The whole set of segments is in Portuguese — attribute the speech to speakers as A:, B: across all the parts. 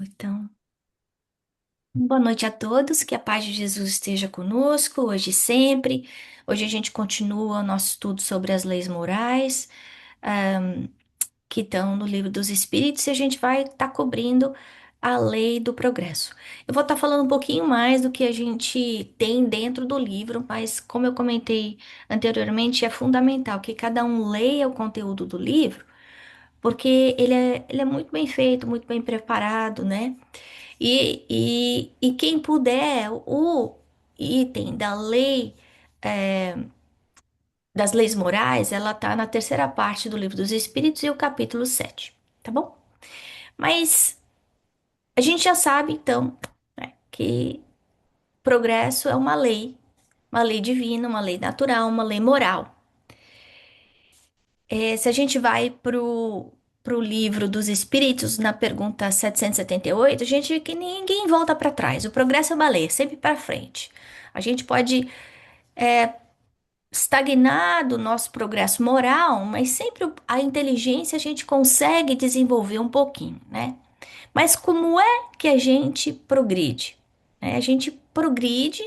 A: Então, boa noite a todos, que a paz de Jesus esteja conosco, hoje e sempre. Hoje a gente continua o nosso estudo sobre as leis morais, ahm, que estão no Livro dos Espíritos, e a gente vai estar cobrindo a lei do progresso. Eu vou estar falando um pouquinho mais do que a gente tem dentro do livro, mas como eu comentei anteriormente, é fundamental que cada um leia o conteúdo do livro, porque ele é muito bem feito, muito bem preparado, né? E quem puder, o item da lei, é, das leis morais, ela está na terceira parte do Livro dos Espíritos e o capítulo 7, tá bom? Mas a gente já sabe, então, né, que progresso é uma lei divina, uma lei natural, uma lei moral. Se a gente vai pro Livro dos Espíritos, na pergunta 778, a gente vê que ninguém volta para trás. O progresso é uma lei, é sempre para frente. A gente pode estagnar do nosso progresso moral, mas sempre a inteligência a gente consegue desenvolver um pouquinho, né? Mas como é que a gente progride? A gente progride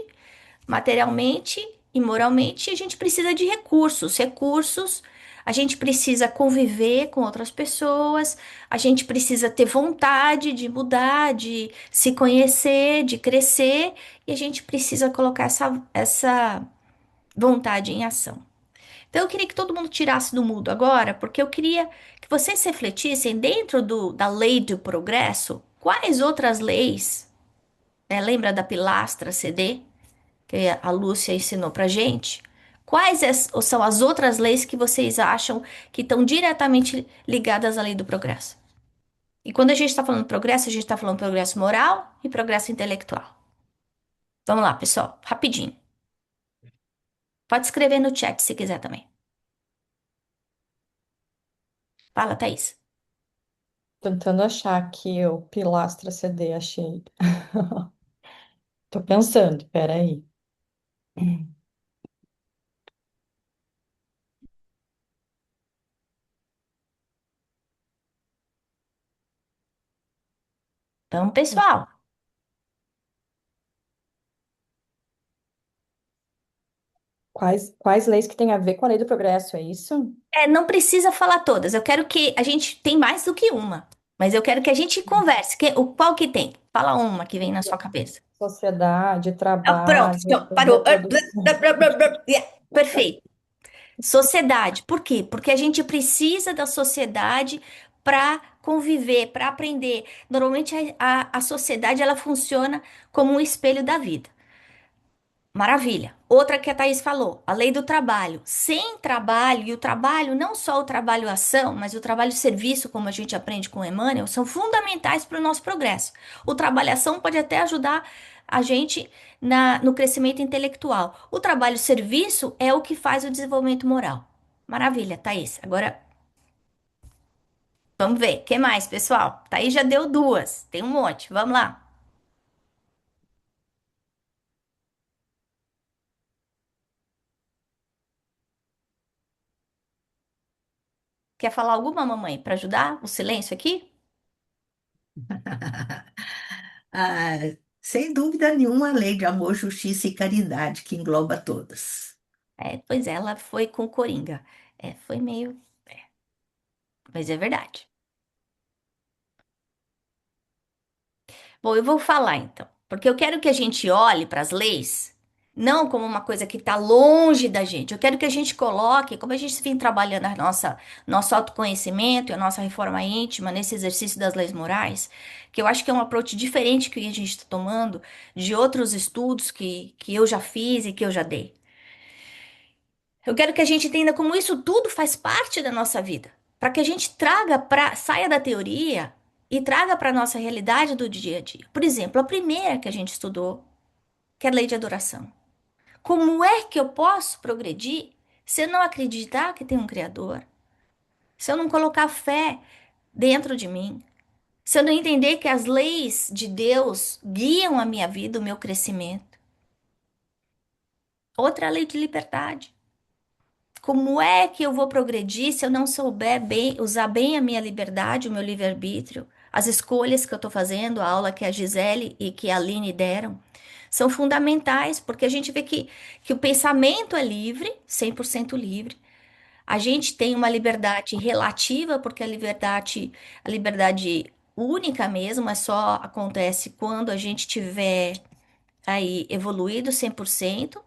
A: materialmente e moralmente, a gente precisa de recursos. Recursos, a gente precisa conviver com outras pessoas, a gente precisa ter vontade de mudar, de se conhecer, de crescer, e a gente precisa colocar essa vontade em ação. Então, eu queria que todo mundo tirasse do mudo agora, porque eu queria que vocês refletissem dentro da lei do progresso, quais outras leis, né? Lembra da pilastra CD? Que a Lúcia ensinou pra gente, são as outras leis que vocês acham que estão diretamente ligadas à lei do progresso? E quando a gente está falando progresso, a gente está falando progresso moral e progresso intelectual. Vamos lá, pessoal, rapidinho. Pode escrever no chat se quiser também. Fala, Thaís.
B: Tentando achar aqui o Pilastra CD, achei. Tô pensando, peraí.
A: Então, pessoal,
B: Quais leis que têm a ver com a lei do progresso, é isso?
A: não precisa falar todas. Eu quero que a gente tem mais do que uma, mas eu quero que a gente converse. Qual que tem? Fala uma que vem na sua cabeça.
B: Sociedade,
A: Pronto,
B: trabalho,
A: parou.
B: reprodução.
A: Yeah, perfeito. Sociedade. Por quê? Porque a gente precisa da sociedade para conviver, para aprender. Normalmente a sociedade ela funciona como um espelho da vida. Maravilha. Outra que a Thaís falou, a lei do trabalho. Sem trabalho, e o trabalho, não só o trabalho-ação, mas o trabalho-serviço, como a gente aprende com Emmanuel, são fundamentais para o nosso progresso. O trabalho-ação pode até ajudar a gente no crescimento intelectual. O trabalho-serviço é o que faz o desenvolvimento moral. Maravilha, Thaís. Agora, vamos ver. O que mais, pessoal? Thaís já deu duas. Tem um monte. Vamos lá. Quer falar alguma, mamãe, para ajudar o silêncio aqui?
C: Ah, sem dúvida nenhuma, a lei de amor, justiça e caridade que engloba todas.
A: Pois é, ela foi com Coringa. Foi meio. Mas é verdade. Bom, eu vou falar então. Porque eu quero que a gente olhe para as leis não como uma coisa que está longe da gente. Eu quero que a gente coloque, como a gente vem trabalhando nosso autoconhecimento e a nossa reforma íntima nesse exercício das leis morais, que eu acho que é um approach diferente que a gente está tomando de outros estudos que eu já fiz e que eu já dei. Eu quero que a gente entenda como isso tudo faz parte da nossa vida, para que a gente saia da teoria e traga para a nossa realidade do dia a dia. Por exemplo, a primeira que a gente estudou, que é a lei de adoração. Como é que eu posso progredir se eu não acreditar que tem um Criador? Se eu não colocar fé dentro de mim? Se eu não entender que as leis de Deus guiam a minha vida, o meu crescimento? Outra é a lei de liberdade. Como é que eu vou progredir se eu não souber bem, usar bem a minha liberdade, o meu livre-arbítrio, as escolhas que eu estou fazendo, a aula que a Gisele e que a Aline deram, são fundamentais, porque a gente vê que o pensamento é livre, 100% livre. A gente tem uma liberdade relativa, porque a liberdade única mesmo, é só acontece quando a gente tiver aí evoluído 100%.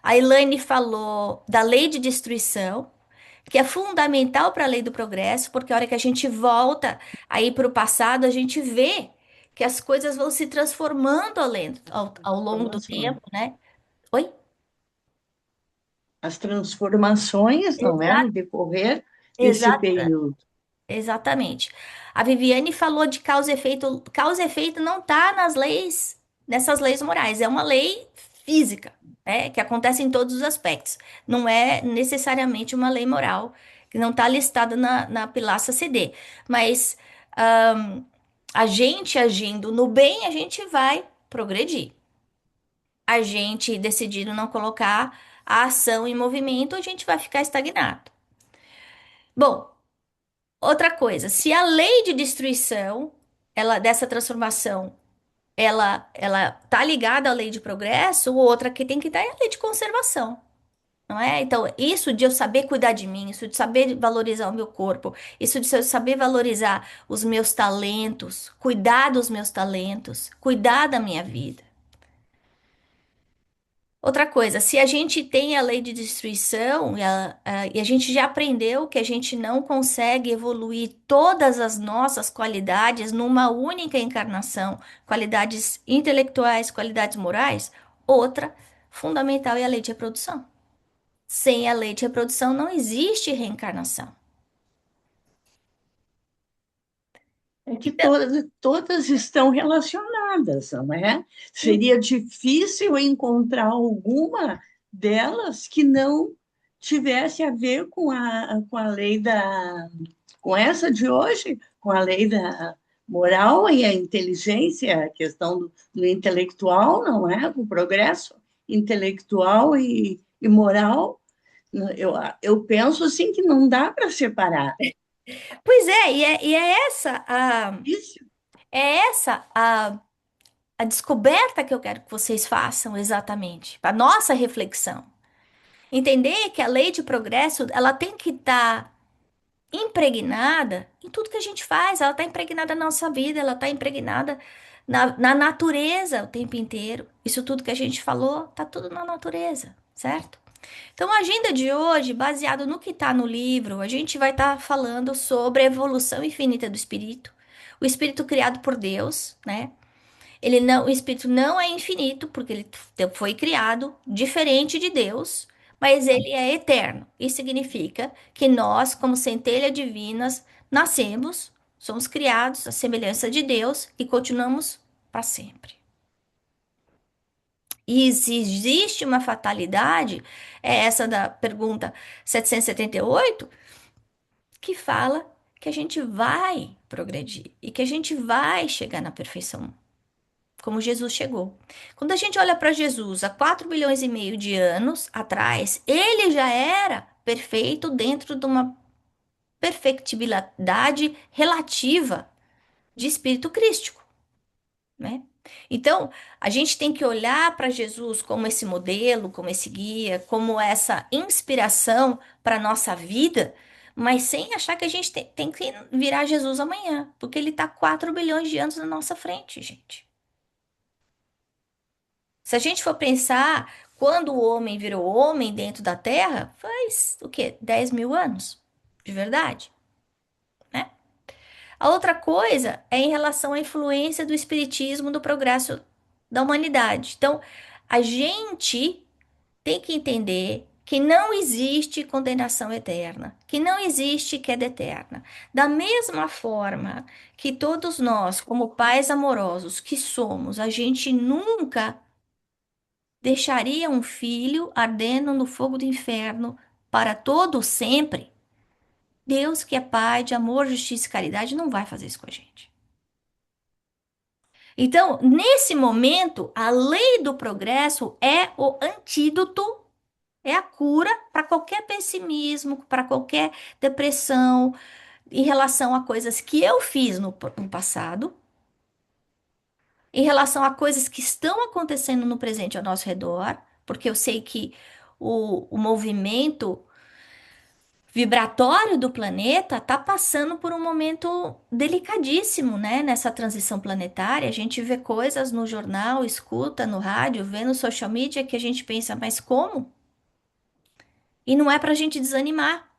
A: A Elaine falou da lei de destruição, que é fundamental para a lei do progresso, porque a hora que a gente volta aí para o passado, a gente vê que as coisas vão se transformando ao longo do
C: Transformações.
A: tempo, né? Oi?
C: As transformações, não é? No decorrer desse
A: Exato.
C: período.
A: Exatamente. A Viviane falou de causa e efeito. Causa e efeito não está nas leis, nessas leis morais. É uma lei física, né, que acontece em todos os aspectos. Não é necessariamente uma lei moral, que não está listada na pilastra CD. Mas ahn, a gente agindo no bem, a gente vai progredir. A gente decidindo não colocar a ação em movimento, a gente vai ficar estagnado. Bom, outra coisa, se a lei de destruição, ela dessa transformação, ela tá ligada à lei de progresso, outra que tem que estar é a lei de conservação, não é? Então, isso de eu saber cuidar de mim, isso de saber valorizar o meu corpo, isso de eu saber valorizar os meus talentos, cuidar dos meus talentos, cuidar da minha vida. Outra coisa, se a gente tem a lei de destruição e a gente já aprendeu que a gente não consegue evoluir todas as nossas qualidades numa única encarnação, qualidades intelectuais, qualidades morais, outra fundamental é a lei de reprodução. Sem a lei de reprodução não existe reencarnação.
C: É que todas estão relacionadas, não é?
A: Então,
C: Seria difícil encontrar alguma delas que não tivesse a ver com a lei com essa de hoje, com a lei da moral e a inteligência, a questão do intelectual, não é? O progresso intelectual e moral. Eu penso assim que não dá para separar.
A: pois é, e é
C: Isso.
A: a descoberta que eu quero que vocês façam exatamente, a nossa reflexão. Entender que a lei de progresso, ela tem que estar impregnada em tudo que a gente faz, ela está impregnada na nossa vida, ela está impregnada na natureza o tempo inteiro. Isso tudo que a gente falou, está tudo na natureza, certo? Então, a agenda de hoje, baseado no que está no livro, a gente vai estar falando sobre a evolução infinita do espírito, o espírito criado por Deus, né? Ele não, o espírito não é infinito, porque ele foi criado diferente de Deus, mas ele é eterno. Isso significa que nós, como centelha divinas, nascemos, somos criados à semelhança de Deus e continuamos para sempre. E se existe uma fatalidade, é essa da pergunta 778, que fala que a gente vai progredir e que a gente vai chegar na perfeição como Jesus chegou. Quando a gente olha para Jesus há 4 bilhões e meio de anos atrás, ele já era perfeito dentro de uma perfectibilidade relativa de espírito crístico, né? Então, a gente tem que olhar para Jesus como esse modelo, como esse guia, como essa inspiração para a nossa vida, mas sem achar que a gente tem que virar Jesus amanhã, porque ele está 4 bilhões de anos na nossa frente, gente. Se a gente for pensar, quando o homem virou homem dentro da Terra, faz o quê? 10 mil anos, de verdade, né? A outra coisa é em relação à influência do espiritismo no progresso da humanidade. Então, a gente tem que entender que não existe condenação eterna, que não existe queda eterna. Da mesma forma que todos nós, como pais amorosos que somos, a gente nunca deixaria um filho ardendo no fogo do inferno para todo sempre? Deus, que é Pai de amor, justiça e caridade, não vai fazer isso com a gente. Então, nesse momento, a lei do progresso é o antídoto, é a cura para qualquer pessimismo, para qualquer depressão, em relação a coisas que eu fiz no passado, em relação a coisas que estão acontecendo no presente ao nosso redor, porque eu sei que o movimento vibratório do planeta está passando por um momento delicadíssimo, né? Nessa transição planetária. A gente vê coisas no jornal, escuta no rádio, vê no social media que a gente pensa, mas como? E não é para a gente desanimar,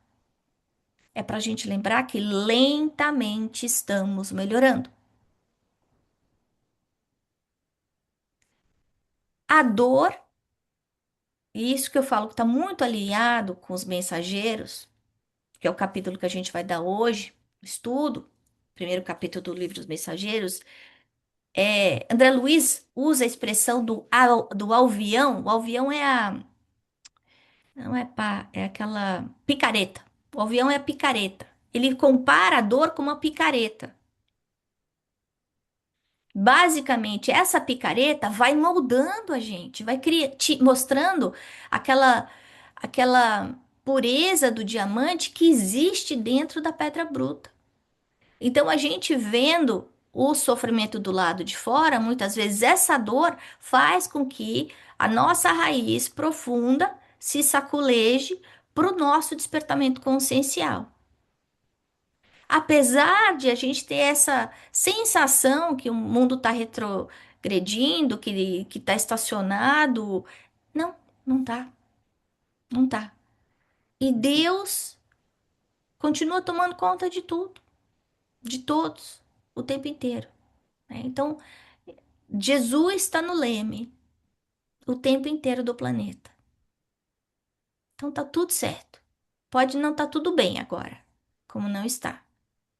A: é para a gente lembrar que lentamente estamos melhorando. A dor, e isso que eu falo que está muito alinhado com os mensageiros, que é o capítulo que a gente vai dar hoje, estudo, primeiro capítulo do livro dos mensageiros. André Luiz usa a expressão do alvião. O alvião é a. Não é pá, é aquela picareta. O alvião é a picareta. Ele compara a dor com uma picareta. Basicamente, essa picareta vai moldando a gente, vai mostrando aquela pureza do diamante que existe dentro da pedra bruta. Então, a gente vendo o sofrimento do lado de fora, muitas vezes essa dor faz com que a nossa raiz profunda se saculeje para o nosso despertamento consciencial. Apesar de a gente ter essa sensação que o mundo está retrogredindo, que está estacionado, não, não tá, não tá. E Deus continua tomando conta de tudo, de todos, o tempo inteiro, né? Então, Jesus está no leme o tempo inteiro do planeta. Então tá tudo certo. Pode não estar tudo bem agora, como não está,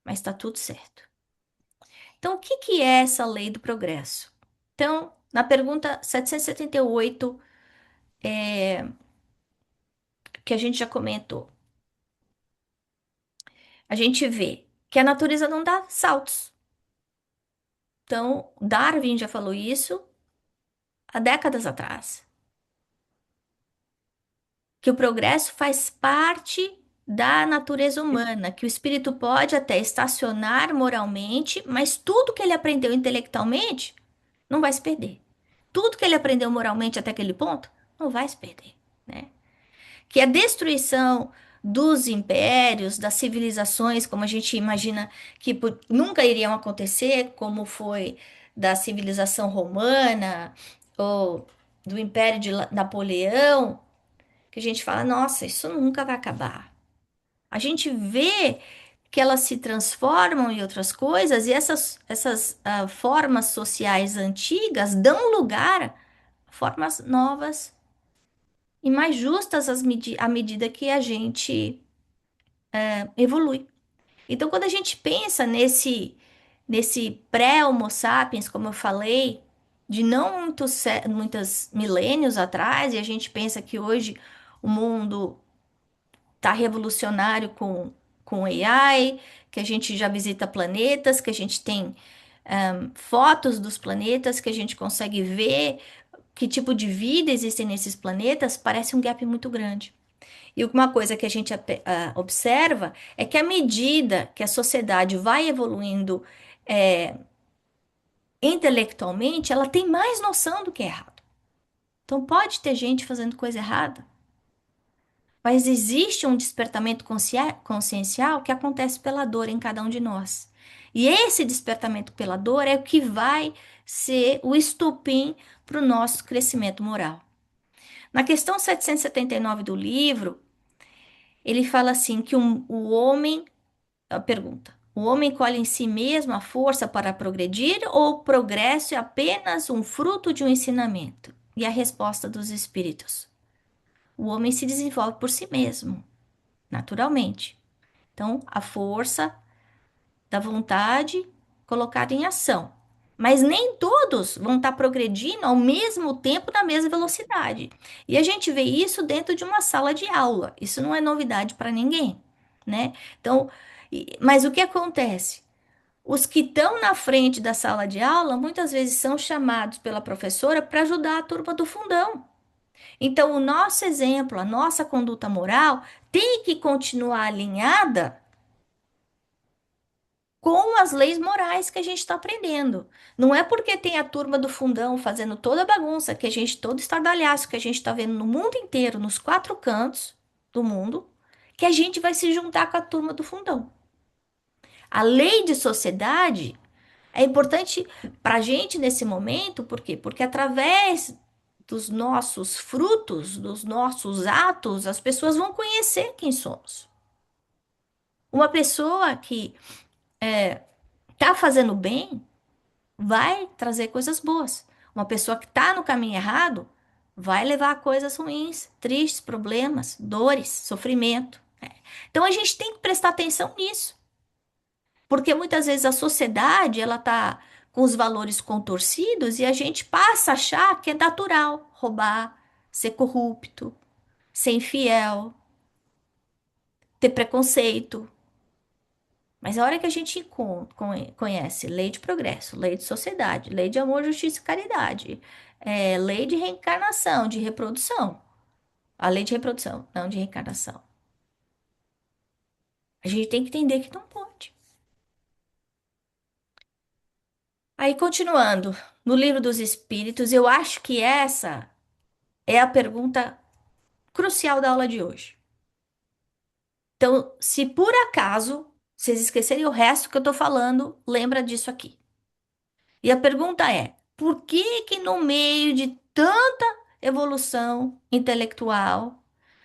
A: mas está tudo certo. Então, o que que é essa lei do progresso? Então, na pergunta 778, que a gente já comentou, a gente vê que a natureza não dá saltos. Então, Darwin já falou isso há décadas atrás, que o progresso faz parte da natureza humana, que o espírito pode até estacionar moralmente, mas tudo que ele aprendeu intelectualmente não vai se perder. Tudo que ele aprendeu moralmente até aquele ponto não vai se perder, né? Que a destruição dos impérios, das civilizações, como a gente imagina que nunca iriam acontecer, como foi da civilização romana ou do Império de Napoleão, que a gente fala, nossa, isso nunca vai acabar. A gente vê que elas se transformam em outras coisas e essas formas sociais antigas dão lugar a formas novas e mais justas à medida que a gente evolui. Então, quando a gente pensa nesse pré-Homo sapiens, como eu falei, de não muitos milênios atrás, e a gente pensa que hoje o mundo está revolucionário com AI, que a gente já visita planetas, que a gente tem fotos dos planetas, que a gente consegue ver que tipo de vida existem nesses planetas, parece um gap muito grande. E uma coisa que a gente observa é que à medida que a sociedade vai evoluindo é, intelectualmente, ela tem mais noção do que é errado. Então pode ter gente fazendo coisa errada, mas existe um despertamento consciencial que acontece pela dor em cada um de nós. E esse despertamento pela dor é o que vai ser o estupim para o nosso crescimento moral. Na questão 779 do livro, ele fala assim que o homem, a pergunta, o homem colhe em si mesmo a força para progredir ou o progresso é apenas um fruto de um ensinamento? E a resposta dos espíritos: o homem se desenvolve por si mesmo, naturalmente. Então, a força da vontade colocada em ação. Mas nem todos vão estar progredindo ao mesmo tempo, na mesma velocidade. E a gente vê isso dentro de uma sala de aula. Isso não é novidade para ninguém, né? Então, mas o que acontece? Os que estão na frente da sala de aula muitas vezes são chamados pela professora para ajudar a turma do fundão. Então, o nosso exemplo, a nossa conduta moral tem que continuar alinhada com as leis morais que a gente está aprendendo. Não é porque tem a turma do fundão fazendo toda a bagunça, que a gente, todo estardalhaço que a gente está vendo no mundo inteiro, nos quatro cantos do mundo, que a gente vai se juntar com a turma do fundão. A lei de sociedade é importante para a gente nesse momento, por quê? Porque através dos nossos frutos, dos nossos atos, as pessoas vão conhecer quem somos. Uma pessoa que está fazendo bem vai trazer coisas boas. Uma pessoa que está no caminho errado vai levar a coisas ruins, tristes, problemas, dores, sofrimento. Então a gente tem que prestar atenção nisso. Porque muitas vezes a sociedade, ela tá com os valores contorcidos e a gente passa a achar que é natural roubar, ser corrupto, ser infiel, ter preconceito. Mas a hora que a gente conhece lei de progresso, lei de sociedade, lei de amor, justiça e caridade, lei de reencarnação, de reprodução, a lei de reprodução, não de reencarnação, a gente tem que entender que não pode. Aí, continuando, no livro dos Espíritos, eu acho que essa é a pergunta crucial da aula de hoje. Então, se por acaso vocês esquecerem o resto que eu tô falando, lembra disso aqui. E a pergunta é: por que que no meio de tanta evolução intelectual,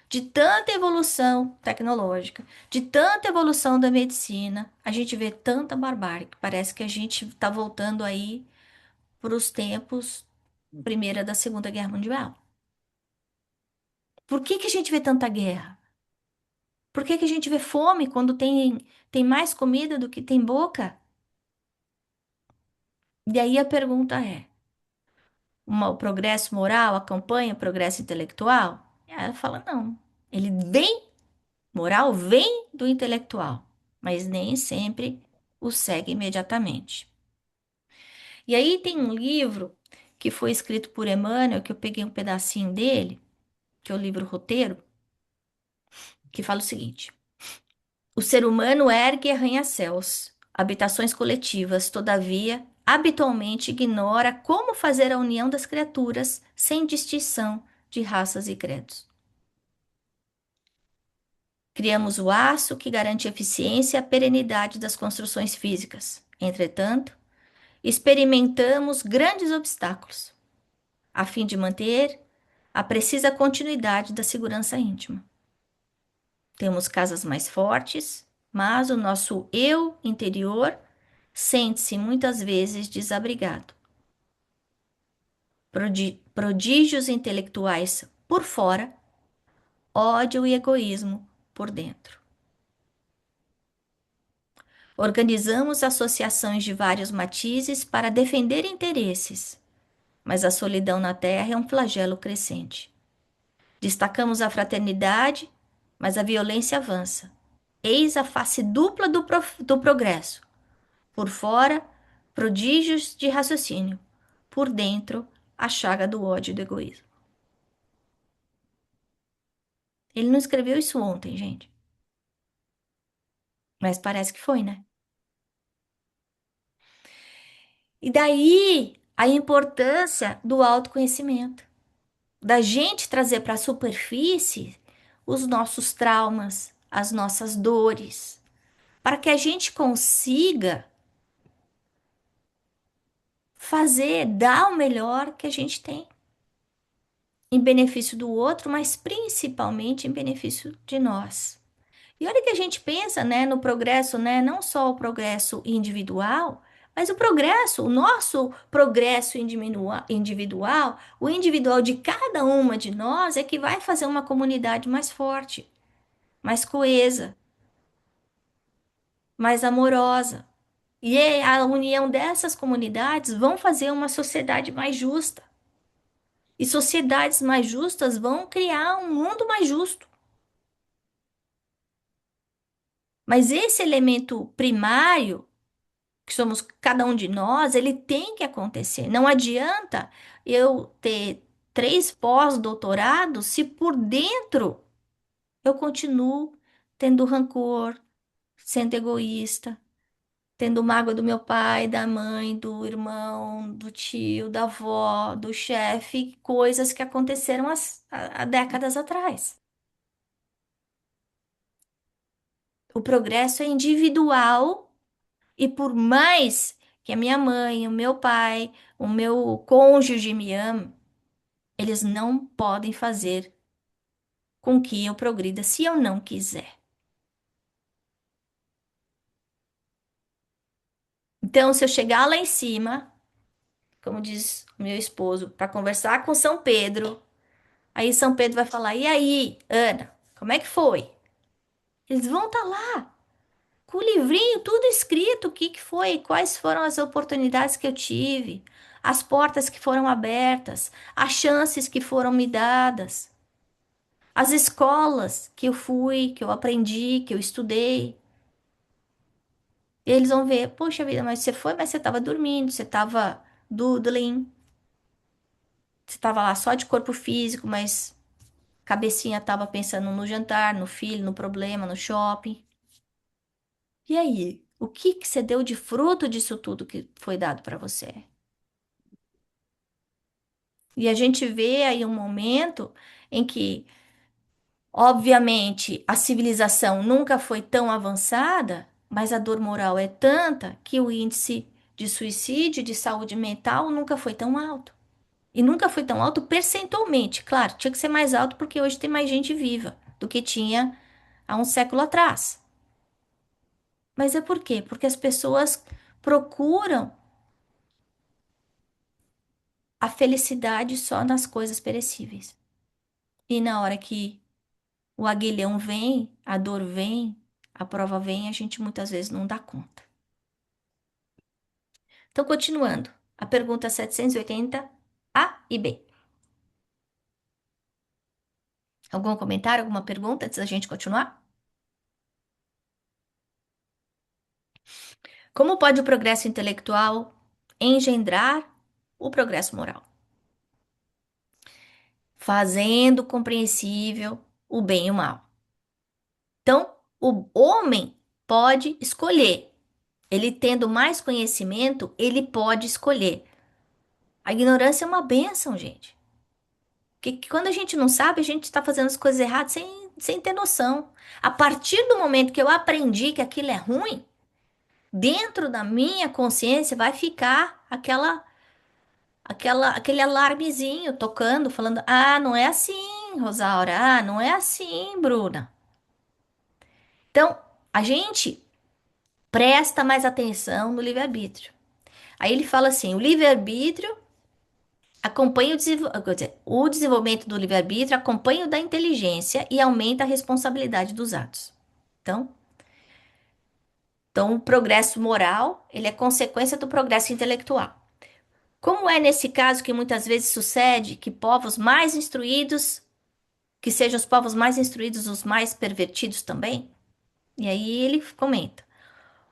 A: de tanta evolução tecnológica, de tanta evolução da medicina, a gente vê tanta barbárie, que parece que a gente está voltando aí para os tempos Primeira da Segunda Guerra Mundial? Por que que a gente vê tanta guerra? Por que que a gente vê fome quando tem mais comida do que tem boca? E aí a pergunta é: o progresso moral acompanha o progresso intelectual? E aí ela fala: não. Ele vem, moral vem do intelectual, mas nem sempre o segue imediatamente. E aí tem um livro que foi escrito por Emmanuel, que eu peguei um pedacinho dele, que é o livro Roteiro, que fala o seguinte: o ser humano ergue arranha-céus, habitações coletivas, todavia, habitualmente ignora como fazer a união das criaturas sem distinção de raças e credos. Criamos o aço que garante a eficiência e a perenidade das construções físicas. Entretanto, experimentamos grandes obstáculos a fim de manter a precisa continuidade da segurança íntima. Temos casas mais fortes, mas o nosso eu interior sente-se muitas vezes desabrigado. Prodígios intelectuais por fora, ódio e egoísmo por dentro. Organizamos associações de vários matizes para defender interesses, mas a solidão na Terra é um flagelo crescente. Destacamos a fraternidade, mas a violência avança. Eis a face dupla do progresso. Por fora, prodígios de raciocínio. Por dentro, a chaga do ódio e do egoísmo. Ele não escreveu isso ontem, gente. Mas parece que foi, né? E daí a importância do autoconhecimento. Da gente trazer para a superfície os nossos traumas, as nossas dores, para que a gente consiga fazer, dar o melhor que a gente tem, em benefício do outro, mas principalmente em benefício de nós. E olha que a gente pensa, né, no progresso, né, não só o progresso individual, mas o progresso, o nosso progresso individual, o individual de cada uma de nós é que vai fazer uma comunidade mais forte, mais coesa, mais amorosa. E a união dessas comunidades vão fazer uma sociedade mais justa. E sociedades mais justas vão criar um mundo mais justo. Mas esse elemento primário, que somos cada um de nós, ele tem que acontecer. Não adianta eu ter 3 pós-doutorados se por dentro eu continuo tendo rancor, sendo egoísta, tendo mágoa do meu pai, da mãe, do irmão, do tio, da avó, do chefe, coisas que aconteceram há décadas atrás. O progresso é individual e por mais que a minha mãe, o meu pai, o meu cônjuge me amem, eles não podem fazer com que eu progrida se eu não quiser. Então, se eu chegar lá em cima, como diz o meu esposo, para conversar com São Pedro, aí São Pedro vai falar: E aí, Ana, como é que foi? Eles vão estar lá, com o livrinho tudo escrito: o que que foi, quais foram as oportunidades que eu tive, as portas que foram abertas, as chances que foram me dadas, as escolas que eu fui, que eu aprendi, que eu estudei. E eles vão ver: Poxa vida, mas você foi, mas você estava dormindo, você estava doodling, você estava lá só de corpo físico, mas cabecinha estava pensando no jantar, no filho, no problema, no shopping. E aí, o que que você deu de fruto disso tudo que foi dado para você? E a gente vê aí um momento em que, obviamente, a civilização nunca foi tão avançada, mas a dor moral é tanta que o índice de suicídio, de saúde mental, nunca foi tão alto. E nunca foi tão alto percentualmente. Claro, tinha que ser mais alto porque hoje tem mais gente viva do que tinha há um século atrás. Mas é por quê? Porque as pessoas procuram a felicidade só nas coisas perecíveis. E na hora que o aguilhão vem, a dor vem, a prova vem, a gente muitas vezes não dá conta. Então, continuando, a pergunta 780, A e B. Algum comentário, alguma pergunta antes da gente continuar? Como pode o progresso intelectual engendrar o progresso moral? Fazendo compreensível o bem e o mal. Então, o homem pode escolher. Ele tendo mais conhecimento, ele pode escolher. A ignorância é uma bênção, gente. Que quando a gente não sabe, a gente está fazendo as coisas erradas sem ter noção. A partir do momento que eu aprendi que aquilo é ruim, dentro da minha consciência vai ficar aquele alarmezinho tocando, falando: Ah, não é assim, Rosaura. Ah, não é assim, Bruna. Então, a gente presta mais atenção no livre-arbítrio. Aí ele fala assim: o livre-arbítrio acompanha quer dizer, o desenvolvimento do livre-arbítrio acompanha o da inteligência e aumenta a responsabilidade dos atos. Então, o progresso moral, ele é consequência do progresso intelectual. Como é nesse caso que muitas vezes sucede que povos mais instruídos, que sejam os povos mais instruídos os mais pervertidos também? E aí ele comenta: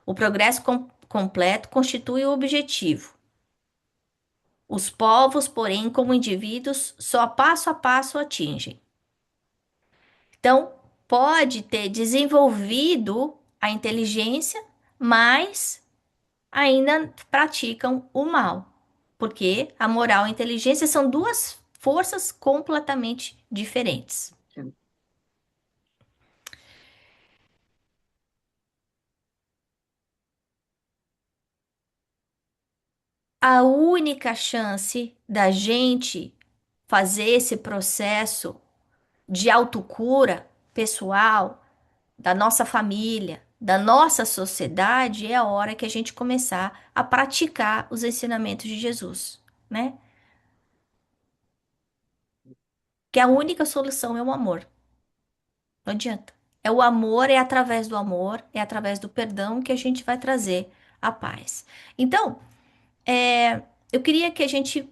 A: o progresso completo constitui o objetivo. Os povos, porém, como indivíduos, só passo a passo atingem. Então, pode ter desenvolvido a inteligência, mas ainda praticam o mal, porque a moral e a inteligência são duas forças completamente diferentes. A única chance da gente fazer esse processo de autocura pessoal, da nossa família, da nossa sociedade, é a hora que a gente começar a praticar os ensinamentos de Jesus, né? Que a única solução é o amor. Não adianta. É o amor, é através do amor, é através do perdão que a gente vai trazer a paz. Então, eu queria que a gente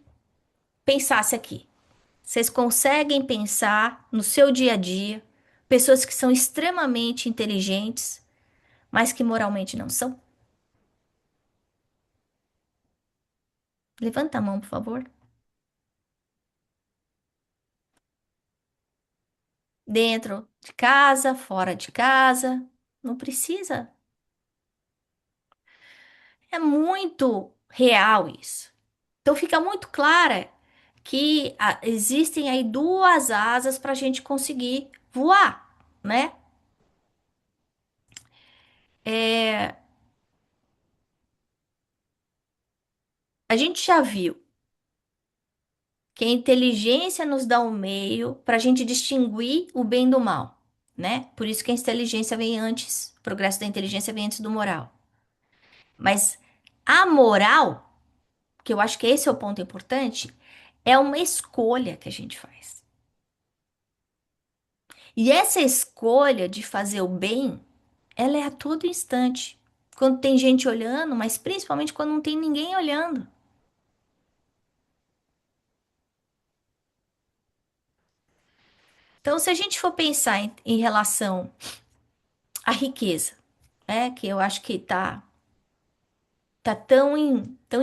A: pensasse aqui. Vocês conseguem pensar no seu dia a dia pessoas que são extremamente inteligentes, mas que moralmente não são? Levanta a mão, por favor. Dentro de casa, fora de casa. Não precisa. É muito real isso. Então fica muito clara que existem aí duas asas para a gente conseguir voar, né? É, a gente já viu que a inteligência nos dá um meio para a gente distinguir o bem do mal, né? Por isso que a inteligência vem antes, o progresso da inteligência vem antes do moral. Mas a moral, que eu acho que esse é o ponto importante, é uma escolha que a gente faz. E essa escolha de fazer o bem, ela é a todo instante. Quando tem gente olhando, mas principalmente quando não tem ninguém olhando. Então, se a gente for pensar em relação à riqueza, né, que eu acho que tá tão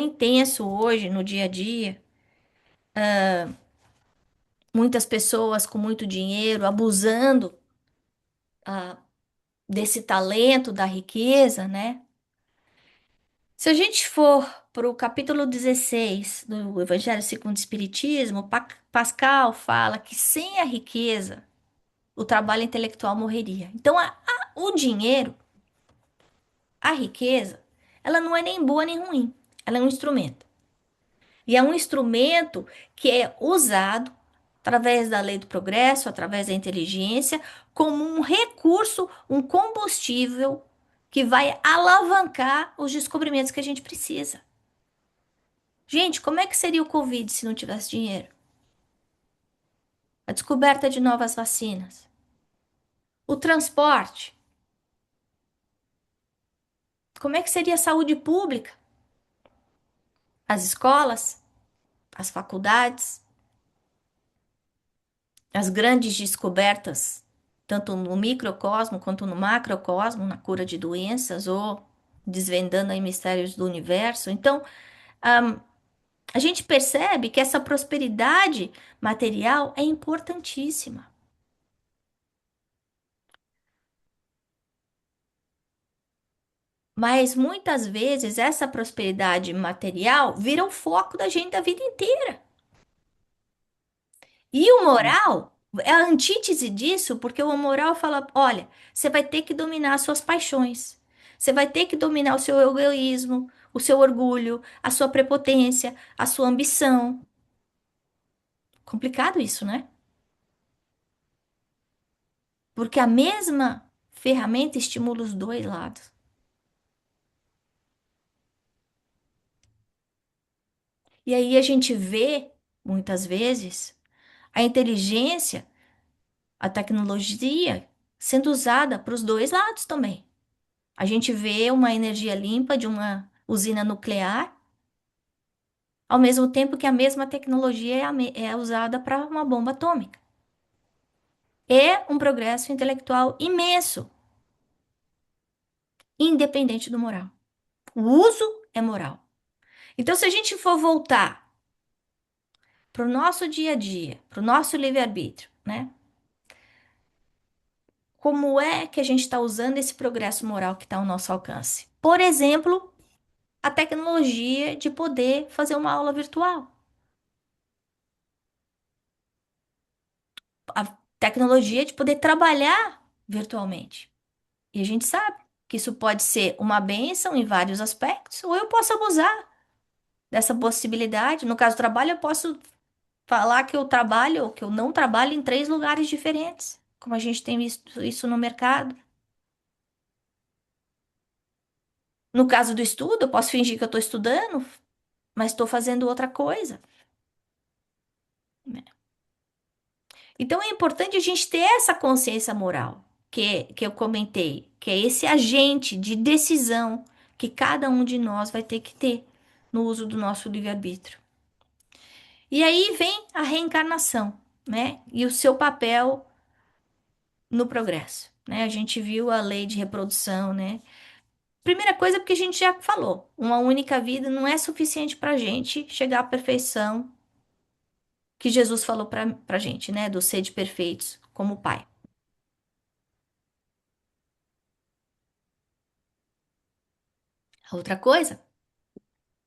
A: intenso hoje no dia a dia, muitas pessoas com muito dinheiro abusando ah, desse talento da riqueza, né? Se a gente for para o capítulo 16 do Evangelho segundo o Espiritismo, Pascal fala que sem a riqueza, o trabalho intelectual morreria. Então, o dinheiro, a riqueza, ela não é nem boa nem ruim, ela é um instrumento. E é um instrumento que é usado através da lei do progresso, através da inteligência, como um recurso, um combustível que vai alavancar os descobrimentos que a gente precisa. Gente, como é que seria o Covid se não tivesse dinheiro? A descoberta de novas vacinas, o transporte, como é que seria a saúde pública, as escolas, as faculdades, as grandes descobertas, tanto no microcosmo quanto no macrocosmo, na cura de doenças ou desvendando aí mistérios do universo. Então, ahm, a gente percebe que essa prosperidade material é importantíssima. Mas muitas vezes essa prosperidade material vira o foco da gente a vida inteira. E o moral é a antítese disso, porque o moral fala: olha, você vai ter que dominar as suas paixões, você vai ter que dominar o seu egoísmo, o seu orgulho, a sua prepotência, a sua ambição. Complicado isso, né? Porque a mesma ferramenta estimula os dois lados. E aí a gente vê, muitas vezes, a inteligência, a tecnologia sendo usada para os dois lados também. A gente vê uma energia limpa de uma usina nuclear, ao mesmo tempo que a mesma tecnologia é usada para uma bomba atômica. É um progresso intelectual imenso, independente do moral. O uso é moral. Então, se a gente for voltar para o nosso dia a dia, para o nosso livre-arbítrio, né? Como é que a gente está usando esse progresso moral que está ao nosso alcance? Por exemplo, a tecnologia de poder fazer uma aula virtual. A tecnologia de poder trabalhar virtualmente. E a gente sabe que isso pode ser uma bênção em vários aspectos, ou eu posso abusar dessa possibilidade. No caso do trabalho, eu posso falar que eu trabalho ou que eu não trabalho em três lugares diferentes, como a gente tem visto isso no mercado. No caso do estudo, eu posso fingir que eu estou estudando, mas estou fazendo outra coisa, né? Então é importante a gente ter essa consciência moral que eu comentei, que é esse agente de decisão que cada um de nós vai ter que ter no uso do nosso livre-arbítrio. E aí vem a reencarnação, né? E o seu papel no progresso, né? A gente viu a lei de reprodução, né? Primeira coisa, porque a gente já falou, uma única vida não é suficiente para a gente chegar à perfeição que Jesus falou para gente, né? Do sede perfeitos como Pai. A outra coisa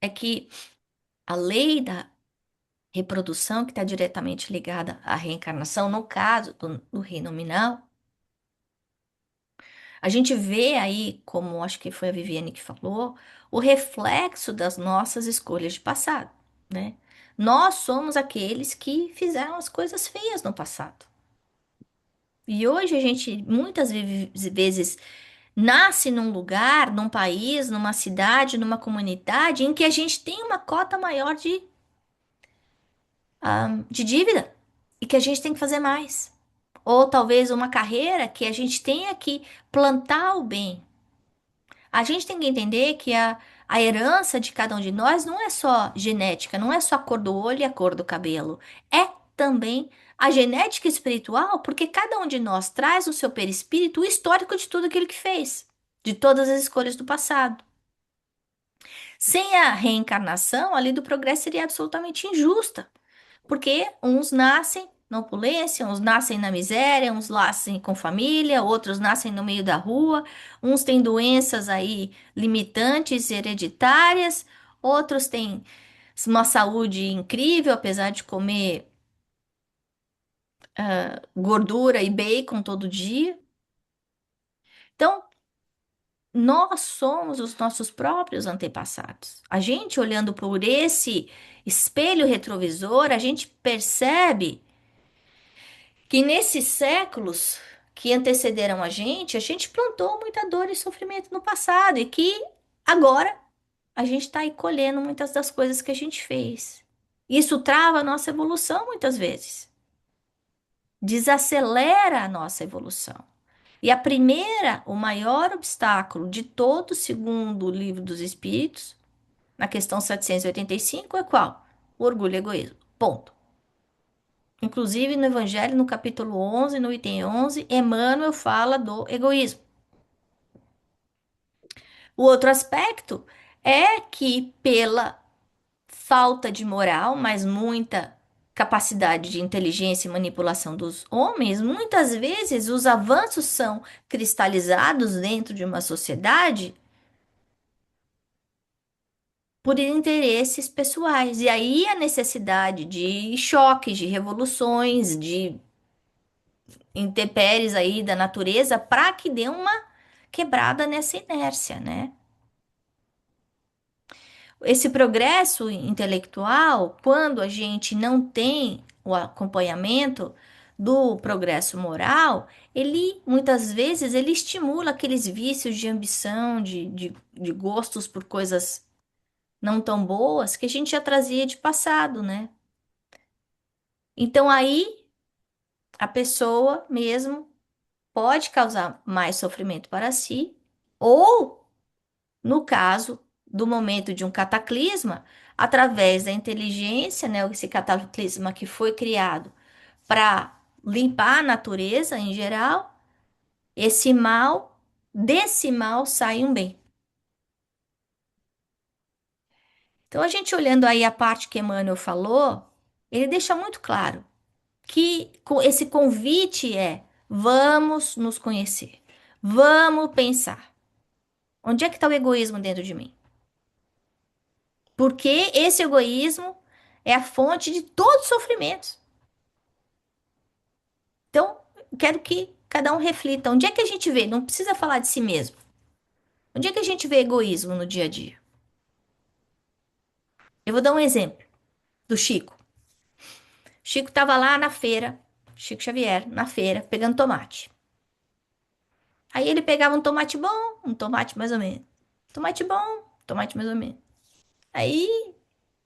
A: é que a lei da reprodução, que está diretamente ligada à reencarnação, no caso do reino nominal, a gente vê aí, como acho que foi a Viviane que falou, o reflexo das nossas escolhas de passado, né? Nós somos aqueles que fizeram as coisas feias no passado. E hoje a gente muitas vezes nasce num lugar, num país, numa cidade, numa comunidade em que a gente tem uma cota maior de dívida e que a gente tem que fazer mais. Ou talvez uma carreira que a gente tenha que plantar o bem. A gente tem que entender que a herança de cada um de nós não é só genética, não é só a cor do olho e a cor do cabelo. É também a genética espiritual, porque cada um de nós traz no seu perispírito o histórico de tudo aquilo que fez, de todas as escolhas do passado. Sem a reencarnação, a lei do progresso seria absolutamente injusta. Porque uns nascem na opulência, uns nascem na miséria, uns nascem com família, outros nascem no meio da rua, uns têm doenças aí limitantes hereditárias, outros têm uma saúde incrível, apesar de comer gordura e bacon todo dia. Então, nós somos os nossos próprios antepassados. A gente olhando por esse espelho retrovisor, a gente percebe que nesses séculos que antecederam a gente plantou muita dor e sofrimento no passado e que agora a gente está aí colhendo muitas das coisas que a gente fez. Isso trava a nossa evolução muitas vezes, desacelera a nossa evolução. E a primeira, o maior obstáculo de todo, segundo o Livro dos Espíritos, na questão 785, é qual? O orgulho e egoísmo. Ponto. Inclusive, no Evangelho, no capítulo 11, no item 11, Emmanuel fala do egoísmo. O outro aspecto é que, pela falta de moral, mas muita capacidade de inteligência e manipulação dos homens, muitas vezes os avanços são cristalizados dentro de uma sociedade por interesses pessoais. E aí a necessidade de choques, de revoluções, de intempéries aí da natureza para que dê uma quebrada nessa inércia, né? Esse progresso intelectual, quando a gente não tem o acompanhamento do progresso moral, ele muitas vezes ele estimula aqueles vícios de ambição, de gostos por coisas não tão boas que a gente já trazia de passado, né? Então aí a pessoa mesmo pode causar mais sofrimento para si, ou, no caso do momento de um cataclisma, através da inteligência, né, esse cataclisma que foi criado para limpar a natureza em geral, esse mal, desse mal sai um bem. Então, a gente olhando aí a parte que Emmanuel falou, ele deixa muito claro que esse convite é: vamos nos conhecer, vamos pensar. Onde é que está o egoísmo dentro de mim? Porque esse egoísmo é a fonte de todos os sofrimentos. Então, quero que cada um reflita. Onde é que a gente vê? Não precisa falar de si mesmo. Onde é que a gente vê egoísmo no dia a dia? Eu vou dar um exemplo do Chico. Chico estava lá na feira, Chico Xavier, na feira, pegando tomate. Aí ele pegava um tomate bom, um tomate mais ou menos. Tomate bom, tomate mais ou menos. Aí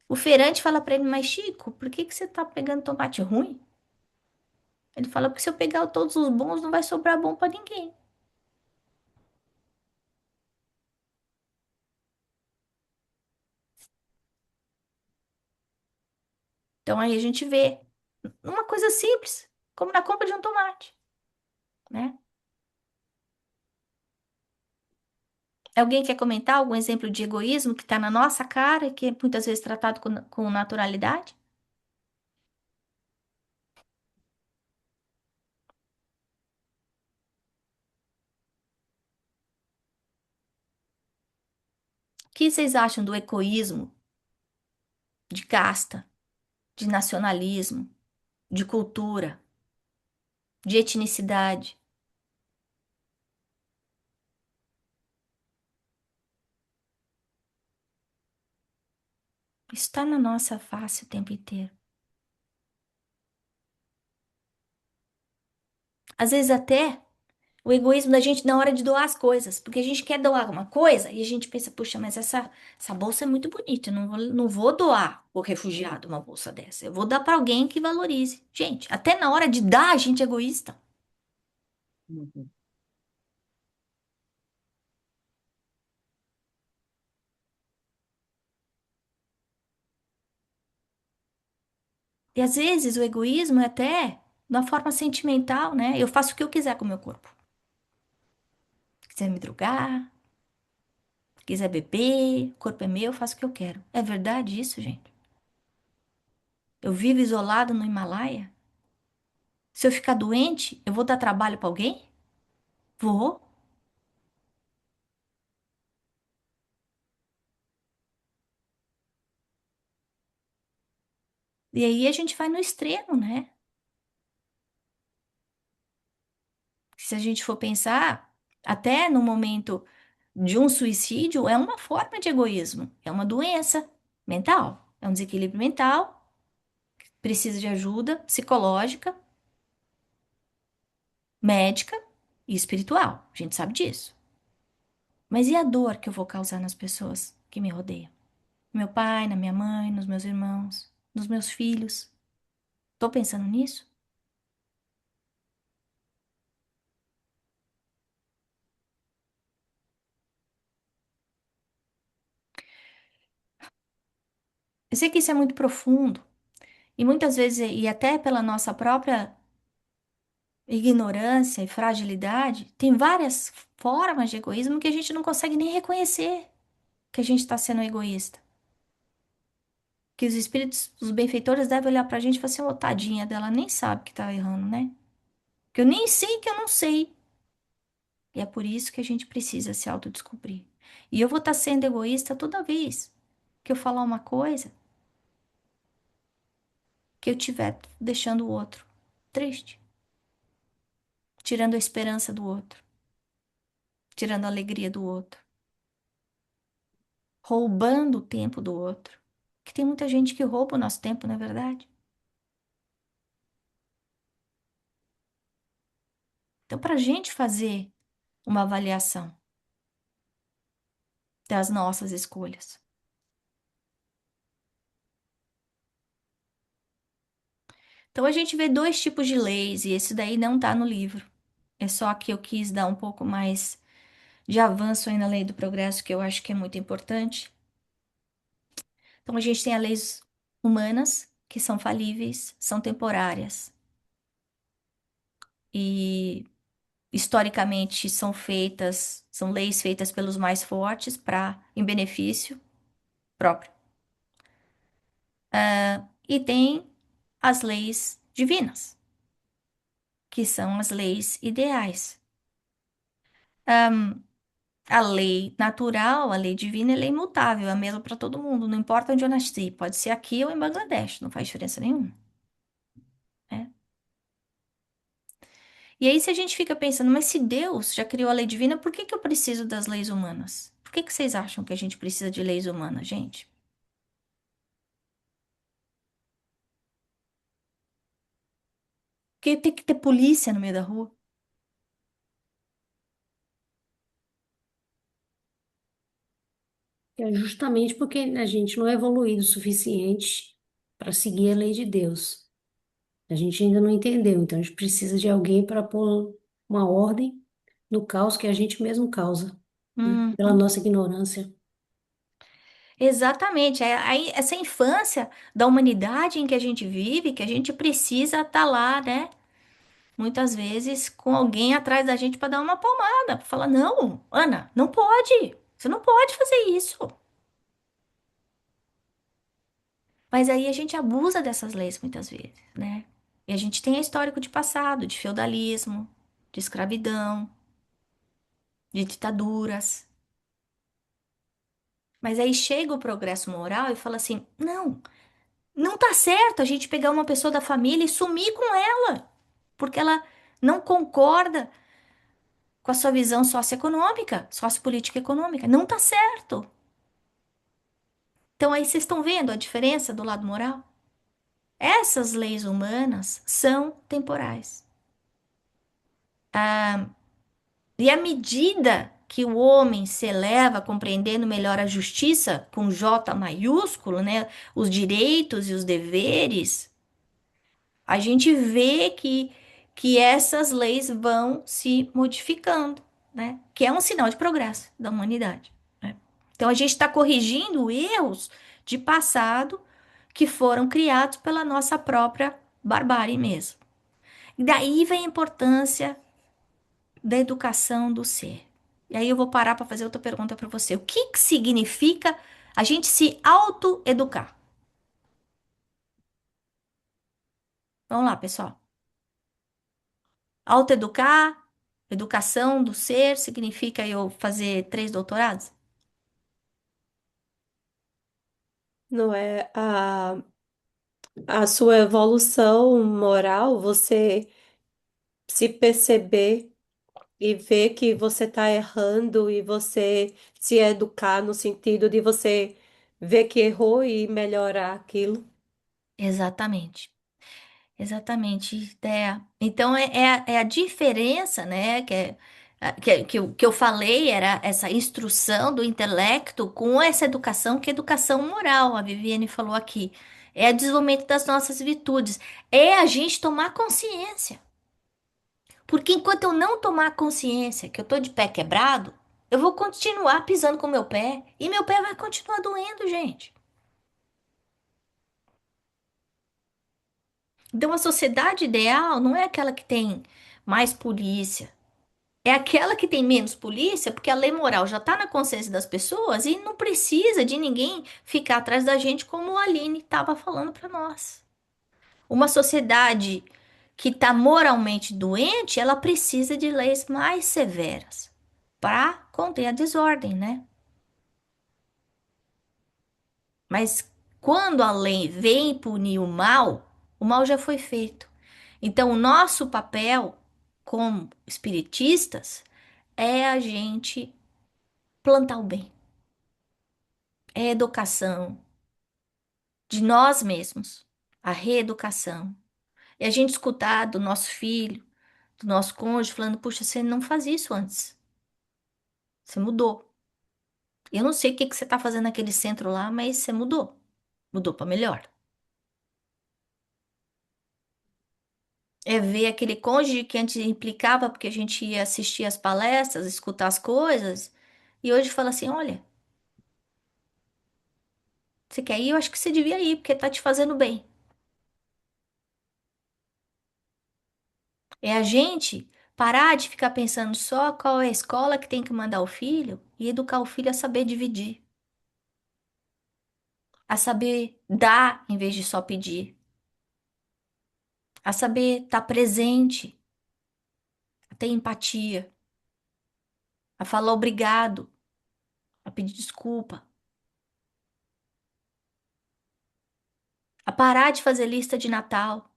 A: o feirante fala para ele: mas Chico, por que que você tá pegando tomate ruim? Ele fala: porque se eu pegar todos os bons, não vai sobrar bom para ninguém. Então aí a gente vê uma coisa simples, como na compra de um tomate, né? Alguém quer comentar algum exemplo de egoísmo que está na nossa cara e que é muitas vezes tratado com naturalidade? O que vocês acham do egoísmo? de casta, de nacionalismo, de cultura, de etnicidade. Isso está na nossa face o tempo inteiro. Às vezes até o egoísmo da gente na hora de doar as coisas, porque a gente quer doar uma coisa e a gente pensa, puxa, mas essa bolsa é muito bonita, eu não vou doar o refugiado uma bolsa dessa, eu vou dar para alguém que valorize. Gente, até na hora de dar, a gente é egoísta.
C: Uhum.
A: E às vezes o egoísmo é até de uma forma sentimental, né? Eu faço o que eu quiser com o meu corpo. Quiser me drogar, quiser beber, o corpo é meu, eu faço o que eu quero. É verdade isso, gente? Eu vivo isolado no Himalaia? Se eu ficar doente, eu vou dar trabalho para alguém? Vou. E aí a gente vai no extremo, né? Se a gente for pensar, até no momento de um suicídio, é uma forma de egoísmo, é uma doença mental, é um desequilíbrio mental, precisa de ajuda psicológica, médica e espiritual. A gente sabe disso. Mas e a dor que eu vou causar nas pessoas que me rodeiam? No meu pai, na minha mãe, nos meus irmãos, nos meus filhos. Tô pensando nisso? Eu sei que isso é muito profundo e muitas vezes, e até pela nossa própria ignorância e fragilidade, tem várias formas de egoísmo que a gente não consegue nem reconhecer que a gente está sendo egoísta. Que os espíritos, os benfeitores devem olhar pra gente e falar assim, ô, tadinha dela, nem sabe que tá errando, né? Que eu nem sei que eu não sei. E é por isso que a gente precisa se autodescobrir. E eu vou estar sendo egoísta toda vez que eu falar uma coisa que eu tiver deixando o outro triste, tirando a esperança do outro, tirando a alegria do outro, roubando o tempo do outro. Que tem muita gente que rouba o nosso tempo, não é verdade? Então, para a gente fazer uma avaliação das nossas escolhas. Então, a gente vê dois tipos de leis, e esse daí não está no livro. É só que eu quis dar um pouco mais de avanço aí na lei do progresso, que eu acho que é muito importante. Então, a gente tem as leis humanas, que são falíveis, são temporárias. E historicamente são leis feitas pelos mais fortes para em benefício próprio. E tem as leis divinas, que são as leis ideais. A lei natural, a lei divina, é lei imutável, é a mesma para todo mundo, não importa onde eu nasci, pode ser aqui ou em Bangladesh, não faz diferença nenhuma, né? E aí, se a gente fica pensando, mas se Deus já criou a lei divina, por que que eu preciso das leis humanas? Por que que vocês acham que a gente precisa de leis humanas, gente? Porque tem que ter polícia no meio da rua.
D: É justamente porque a gente não é evoluído o suficiente para seguir a lei de Deus. A gente ainda não entendeu, então a gente precisa de alguém para pôr uma ordem no caos que a gente mesmo causa, né? Pela
A: Uhum.
D: nossa ignorância.
A: Exatamente, é aí essa infância da humanidade em que a gente vive, que a gente precisa estar lá, né? Muitas vezes com alguém atrás da gente para dar uma palmada, para falar: não, Ana, não pode, você não pode fazer isso. Mas aí a gente abusa dessas leis muitas vezes, né? E a gente tem histórico de passado, de feudalismo, de escravidão, de ditaduras. Mas aí chega o progresso moral e fala assim: não. Não tá certo a gente pegar uma pessoa da família e sumir com ela, porque ela não concorda com a sua visão socioeconômica, sociopolítica e econômica. Não tá certo. Então aí vocês estão vendo a diferença do lado moral? Essas leis humanas são temporais. E à medida que o homem se eleva, compreendendo melhor a justiça, com J maiúsculo, né, os direitos e os deveres, a gente vê que essas leis vão se modificando, né? Que é um sinal de progresso da humanidade, né? Então a gente está corrigindo erros de passado que foram criados pela nossa própria barbárie mesmo. E daí vem a importância da educação do ser. E aí eu vou parar para fazer outra pergunta para você. O que que significa a gente se autoeducar? Vamos lá, pessoal. Autoeducar, educação do ser, significa eu fazer 3 doutorados?
E: Não é a sua evolução moral, você se perceber e ver que você está errando e você se educar no sentido de você ver que errou e melhorar aquilo.
A: Exatamente. Exatamente, ideia. Então é a diferença, né? Que eu falei era essa instrução do intelecto com essa educação, que é educação moral, a Viviane falou aqui. É o desenvolvimento das nossas virtudes. É a gente tomar consciência. Porque enquanto eu não tomar consciência que eu tô de pé quebrado, eu vou continuar pisando com o meu pé e meu pé vai continuar doendo, gente. Então a sociedade ideal não é aquela que tem mais polícia. É aquela que tem menos polícia, porque a lei moral já está na consciência das pessoas e não precisa de ninguém ficar atrás da gente, como a Aline estava falando para nós. Uma sociedade que está moralmente doente, ela precisa de leis mais severas para conter a desordem, né? Mas quando a lei vem punir o mal já foi feito. Então, o nosso papel como espiritistas é a gente plantar o bem. É educação de nós mesmos, a reeducação. E a gente escutar do nosso filho, do nosso cônjuge, falando: puxa, você não fazia isso antes. Você mudou. Eu não sei o que que você está fazendo naquele centro lá, mas você mudou. Mudou para melhor. É ver aquele cônjuge que antes implicava porque a gente ia assistir as palestras, escutar as coisas, e hoje fala assim: olha, você quer ir? Eu acho que você devia ir, porque tá te fazendo bem. É a gente parar de ficar pensando só qual é a escola que tem que mandar o filho e educar o filho a saber dividir, a saber dar em vez de só pedir, a saber estar presente, a ter empatia, a falar obrigado, a pedir desculpa, a parar de fazer lista de Natal.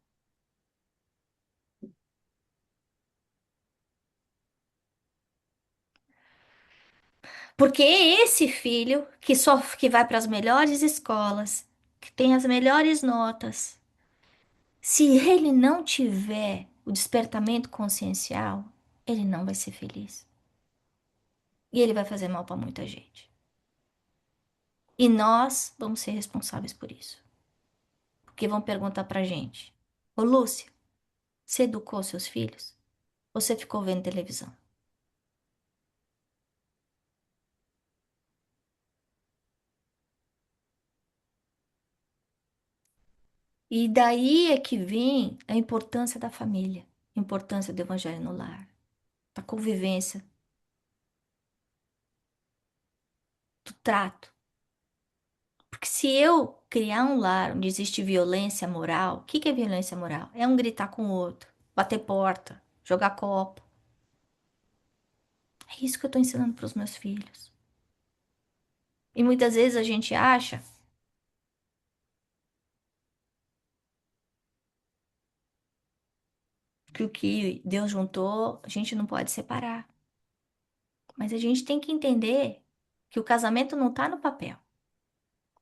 A: Porque é esse filho que vai para as melhores escolas, que tem as melhores notas, se ele não tiver o despertamento consciencial, ele não vai ser feliz. E ele vai fazer mal para muita gente. E nós vamos ser responsáveis por isso. Porque vão perguntar pra gente: Ô Lúcia, você educou seus filhos? Ou você ficou vendo televisão? E daí é que vem a importância da família, a importância do evangelho no lar, da convivência, do trato. Porque se eu criar um lar onde existe violência moral, o que que é violência moral? É um gritar com o outro, bater porta, jogar copo. É isso que eu estou ensinando para os meus filhos. E muitas vezes a gente acha que o que Deus juntou, a gente não pode separar. Mas a gente tem que entender que o casamento não está no papel.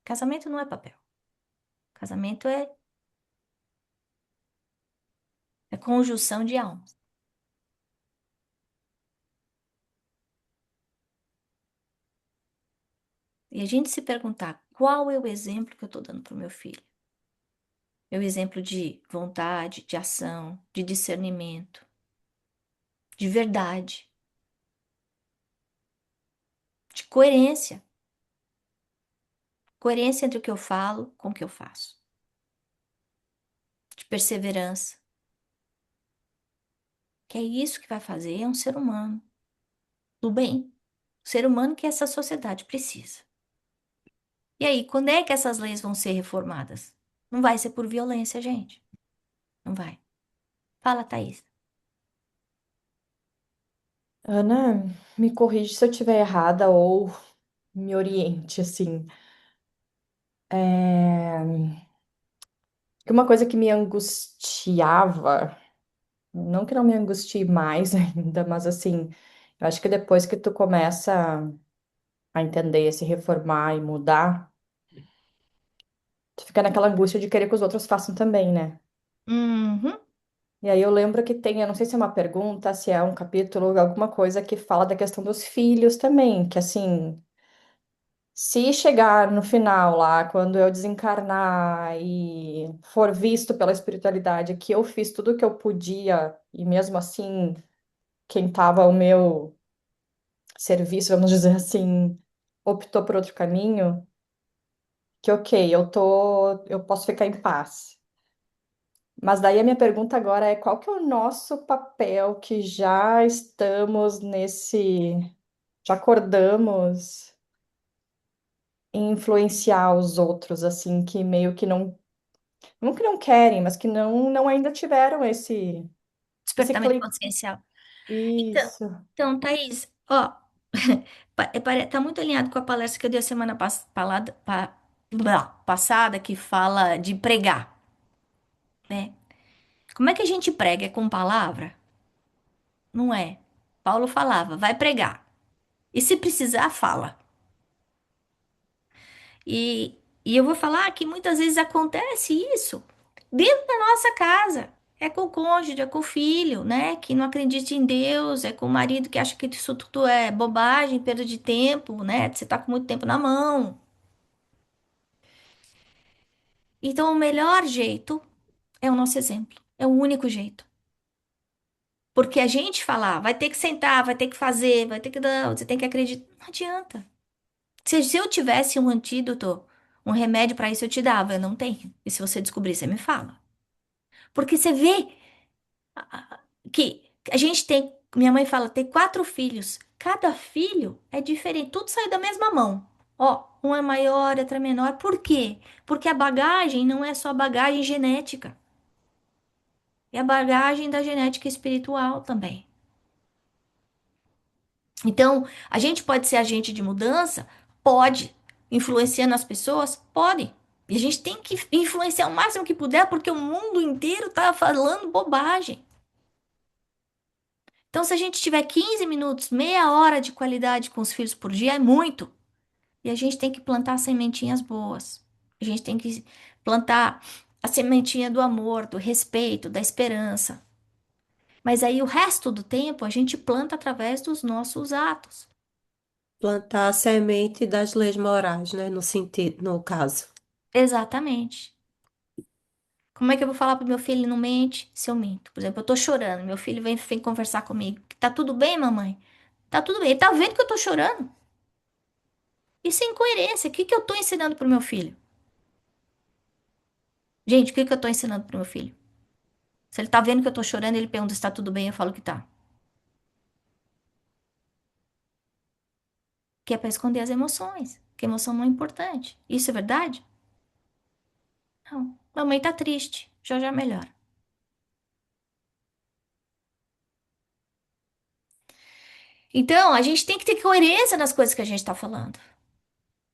A: Casamento não é papel. Casamento é conjunção de almas. E a gente se perguntar qual é o exemplo que eu estou dando para o meu filho. É o exemplo de vontade, de ação, de discernimento, de verdade, de coerência. Coerência entre o que eu falo com o que eu faço. De perseverança. Que é isso que vai fazer um ser humano do bem. O ser humano que essa sociedade precisa. E aí, quando é que essas leis vão ser reformadas? Não vai ser por violência, gente. Não vai. Fala, Thaís.
B: Ana, me corrige se eu estiver errada ou me oriente, assim. É... que uma coisa que me angustiava, não que não me angustie mais ainda, mas assim, eu acho que depois que tu começa a entender, se reformar e mudar, tu fica naquela angústia de querer que os outros façam também, né?
A: Uhum.
B: E aí eu lembro que tem, eu não sei se é uma pergunta, se é um capítulo, alguma coisa que fala da questão dos filhos também, que assim, se chegar no final lá, quando eu desencarnar e for visto pela espiritualidade que eu fiz tudo o que eu podia e mesmo assim quem estava ao meu serviço, vamos dizer assim, optou por outro caminho, que ok, eu posso ficar em paz. Mas daí a minha pergunta agora é qual que é o nosso papel que já estamos já acordamos em influenciar os outros, assim, que meio que não que não querem, mas que não ainda tiveram esse
A: Despertamento
B: clique.
A: consciencial. Então,
B: Isso.
A: então, Thaís, ó, tá muito alinhado com a palestra que eu dei a semana passada, que fala de pregar, né? Como é que a gente prega? É com palavra? Não é. Paulo falava, vai pregar. E se precisar, fala. E eu vou falar que muitas vezes acontece isso dentro da nossa casa. É com o cônjuge, é com o filho, né? Que não acredita em Deus, é com o marido que acha que isso tudo é bobagem, perda de tempo, né? Você tá com muito tempo na mão. Então, o melhor jeito é o nosso exemplo. É o único jeito. Porque a gente falar, vai ter que sentar, vai ter que fazer, vai ter que dar, você tem que acreditar. Não adianta. Se eu tivesse um antídoto, um remédio para isso, eu te dava. Eu não tenho. E se você descobrir, você me fala. Porque você vê que a gente tem. Minha mãe fala, tem 4 filhos. Cada filho é diferente. Tudo sai da mesma mão. Ó, um é maior, outro é menor. Por quê? Porque a bagagem não é só bagagem genética. É a bagagem da genética espiritual também. Então, a gente pode ser agente de mudança? Pode. Influenciando as pessoas? Pode. E a gente tem que influenciar o máximo que puder, porque o mundo inteiro tá falando bobagem. Então, se a gente tiver 15 minutos, meia hora de qualidade com os filhos por dia, é muito. E a gente tem que plantar sementinhas boas. A gente tem que plantar a sementinha do amor, do respeito, da esperança. Mas aí o resto do tempo a gente planta através dos nossos atos.
E: Plantar a semente das leis morais, né? No sentido, no caso.
A: Exatamente. Como é que eu vou falar pro meu filho ele não mente se eu minto? Por exemplo, eu tô chorando, meu filho vem conversar comigo. Tá tudo bem, mamãe? Tá tudo bem. Ele tá vendo que eu tô chorando. Isso é incoerência. O que que eu tô ensinando pro meu filho? Gente, o que que eu tô ensinando pro meu filho? Se ele tá vendo que eu tô chorando, ele pergunta se tá tudo bem, eu falo que tá. Que é pra esconder as emoções. Que emoção não é importante. Isso é verdade? Não. Mamãe tá triste. Já já melhora. Então, a gente tem que ter coerência nas coisas que a gente tá falando.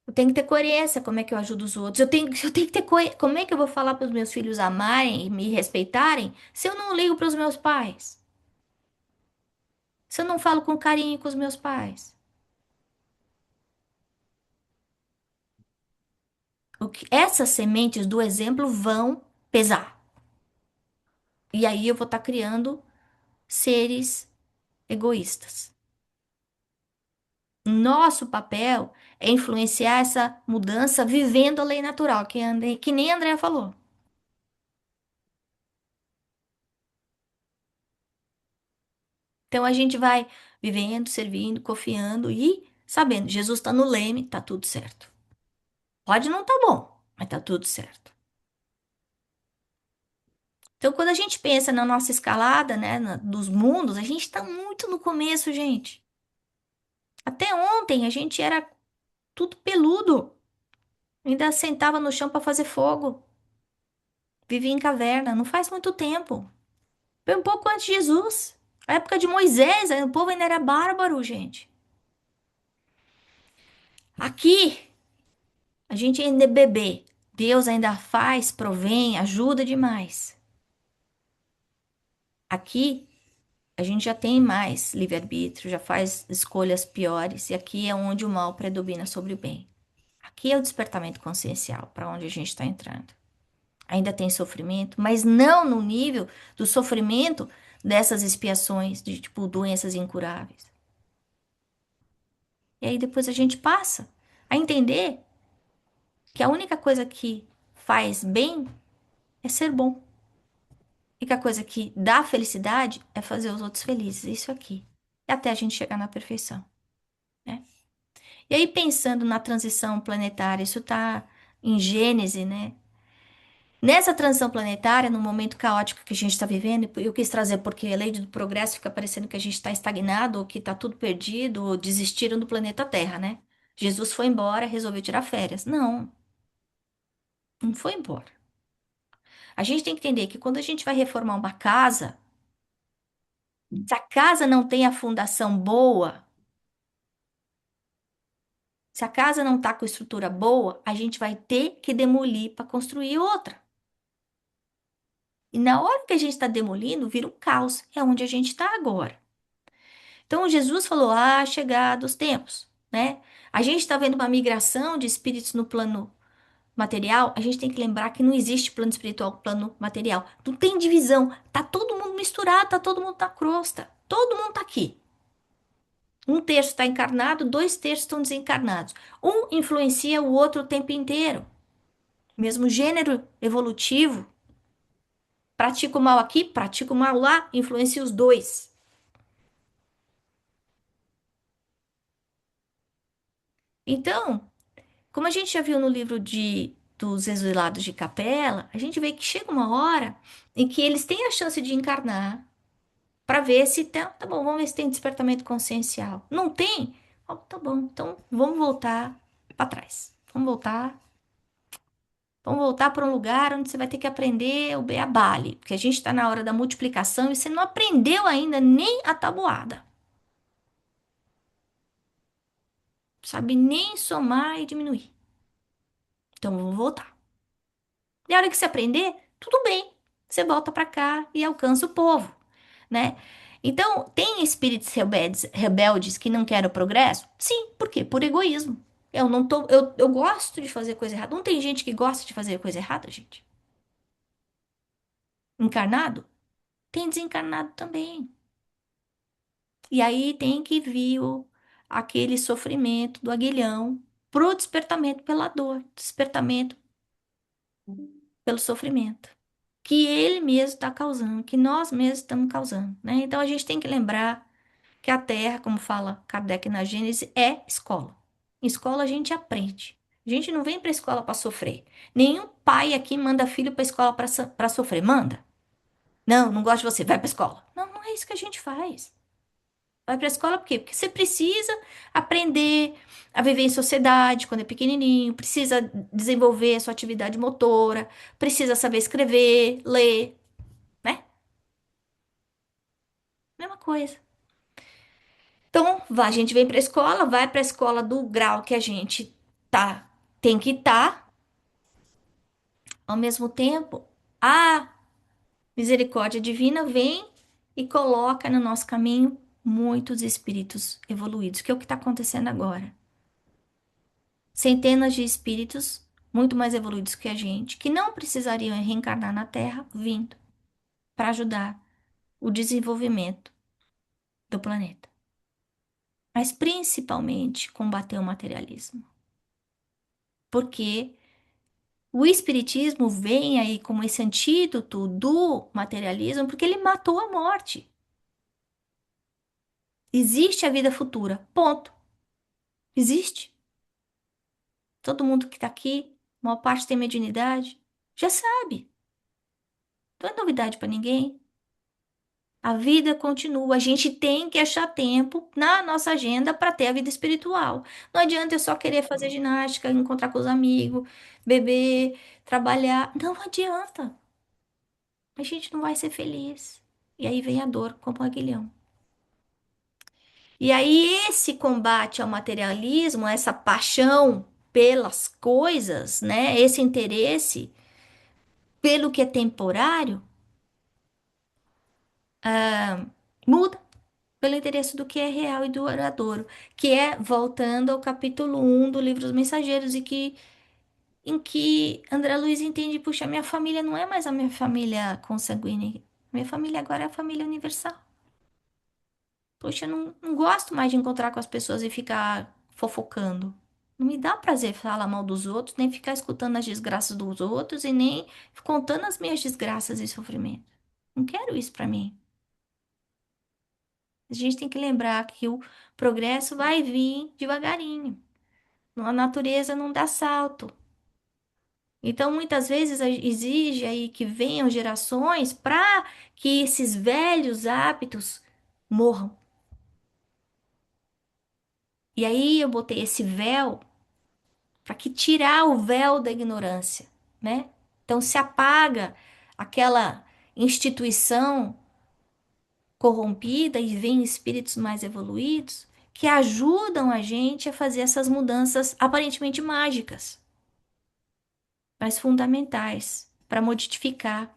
A: Eu tenho que ter coerência, como é que eu ajudo os outros? Eu tenho que ter coerência. Como é que eu vou falar para os meus filhos amarem e me respeitarem se eu não ligo para os meus pais? Se eu não falo com carinho com os meus pais? Essas sementes do exemplo vão pesar. E aí eu vou estar criando seres egoístas. Nosso papel é influenciar essa mudança vivendo a lei natural, que nem a Andrea falou. Então a gente vai vivendo, servindo, confiando e sabendo, Jesus está no leme, tá tudo certo. Pode não tá bom, mas tá tudo certo. Então quando a gente pensa na nossa escalada, né, dos mundos, a gente está muito no começo, gente. Até ontem a gente era tudo peludo, ainda sentava no chão para fazer fogo, vivia em caverna, não faz muito tempo. Foi um pouco antes de Jesus. A época de Moisés, aí o povo ainda era bárbaro, gente. Aqui, a gente ainda é bebê. Deus ainda faz, provém, ajuda demais. Aqui, a gente já tem mais livre-arbítrio, já faz escolhas piores. E aqui é onde o mal predomina sobre o bem. Aqui é o despertamento consciencial, para onde a gente está entrando. Ainda tem sofrimento, mas não no nível do sofrimento dessas expiações, de tipo doenças incuráveis. E aí depois a gente passa a entender que a única coisa que faz bem é ser bom. E que a coisa que dá felicidade é fazer os outros felizes. Isso aqui. E até a gente chegar na perfeição, né? E aí, pensando na transição planetária, isso está em Gênese, né? Nessa transição planetária, no momento caótico que a gente está vivendo, eu quis trazer porque a lei do progresso fica parecendo que a gente está estagnado, ou que está tudo perdido, ou desistiram do planeta Terra, né? Jesus foi embora, resolveu tirar férias. Não, não foi embora. A gente tem que entender que quando a gente vai reformar uma casa, se a casa não tem a fundação boa, se a casa não está com estrutura boa, a gente vai ter que demolir para construir outra. E na hora que a gente está demolindo, vira um caos. É onde a gente está agora. Então Jesus falou: ah, chegados os tempos, né? A gente está vendo uma migração de espíritos no plano material. A gente tem que lembrar que não existe plano espiritual, plano material. Não tem divisão. Tá todo mundo misturado, tá todo mundo na crosta. Todo mundo tá aqui. Um terço está encarnado, dois terços estão desencarnados. Um influencia o outro o tempo inteiro. Mesmo gênero evolutivo. Pratico mal aqui, pratico mal lá, influencia os dois. Então, como a gente já viu no livro dos Exilados de Capela, a gente vê que chega uma hora em que eles têm a chance de encarnar para ver se tá bom, vamos ver se tem despertamento consciencial. Não tem? Ó, tá bom, então vamos voltar para trás. Vamos voltar para um lugar onde você vai ter que aprender o beabá, porque a gente está na hora da multiplicação e você não aprendeu ainda nem a tabuada. Sabe nem somar e diminuir. Então vamos voltar. E a hora que você aprender, tudo bem. Você volta para cá e alcança o povo, né? Então, tem espíritos rebeldes que não querem o progresso? Sim, por quê? Por egoísmo. Eu não tô, eu gosto de fazer coisa errada. Não tem gente que gosta de fazer coisa errada, gente? Encarnado? Tem desencarnado também. E aí tem que vir aquele sofrimento do aguilhão pro despertamento pela dor, despertamento pelo sofrimento, que ele mesmo está causando, que nós mesmos estamos causando, né? Então a gente tem que lembrar que a Terra, como fala Kardec na Gênese, é escola. Em escola a gente aprende. A gente não vem para a escola para sofrer. Nenhum pai aqui manda filho para a escola para sofrer. Manda. Não, não gosto de você, vai para a escola. Não, não é isso que a gente faz. Vai para a escola por quê? Porque você precisa aprender a viver em sociedade quando é pequenininho, precisa desenvolver a sua atividade motora, precisa saber escrever, ler, né? Mesma coisa. Então, a gente vem para a escola, vai para a escola do grau que a gente Tá, tem que estar, ao mesmo tempo, a misericórdia divina vem e coloca no nosso caminho muitos espíritos evoluídos, que é o que está acontecendo agora. Centenas de espíritos muito mais evoluídos que a gente, que não precisariam reencarnar na Terra, vindo para ajudar o desenvolvimento do planeta, mas principalmente combater o materialismo. Porque o espiritismo vem aí como esse antídoto do materialismo, porque ele matou a morte. Existe a vida futura. Ponto. Existe. Todo mundo que está aqui, a maior parte tem mediunidade, já sabe. Não é novidade para ninguém. A vida continua. A gente tem que achar tempo na nossa agenda para ter a vida espiritual. Não adianta eu só querer fazer ginástica, encontrar com os amigos, beber, trabalhar. Não adianta. A gente não vai ser feliz. E aí vem a dor como um aguilhão. E aí esse combate ao materialismo, essa paixão pelas coisas, né? Esse interesse pelo que é temporário, muda pelo interesse do que é real e duradouro, que é voltando ao capítulo 1 do livro dos Mensageiros, em que André Luiz entende, puxa, minha família não é mais a minha família consanguínea, minha família agora é a família universal. Poxa, eu não gosto mais de encontrar com as pessoas e ficar fofocando. Não me dá prazer falar mal dos outros, nem ficar escutando as desgraças dos outros e nem contando as minhas desgraças e sofrimentos. Não quero isso pra mim. A gente tem que lembrar que o progresso vai vir devagarinho. A natureza não dá salto. Então, muitas vezes exige aí que venham gerações para que esses velhos hábitos morram. E aí eu botei esse véu para que tirar o véu da ignorância, né? Então se apaga aquela instituição corrompida e vem espíritos mais evoluídos que ajudam a gente a fazer essas mudanças aparentemente mágicas, mas fundamentais para modificar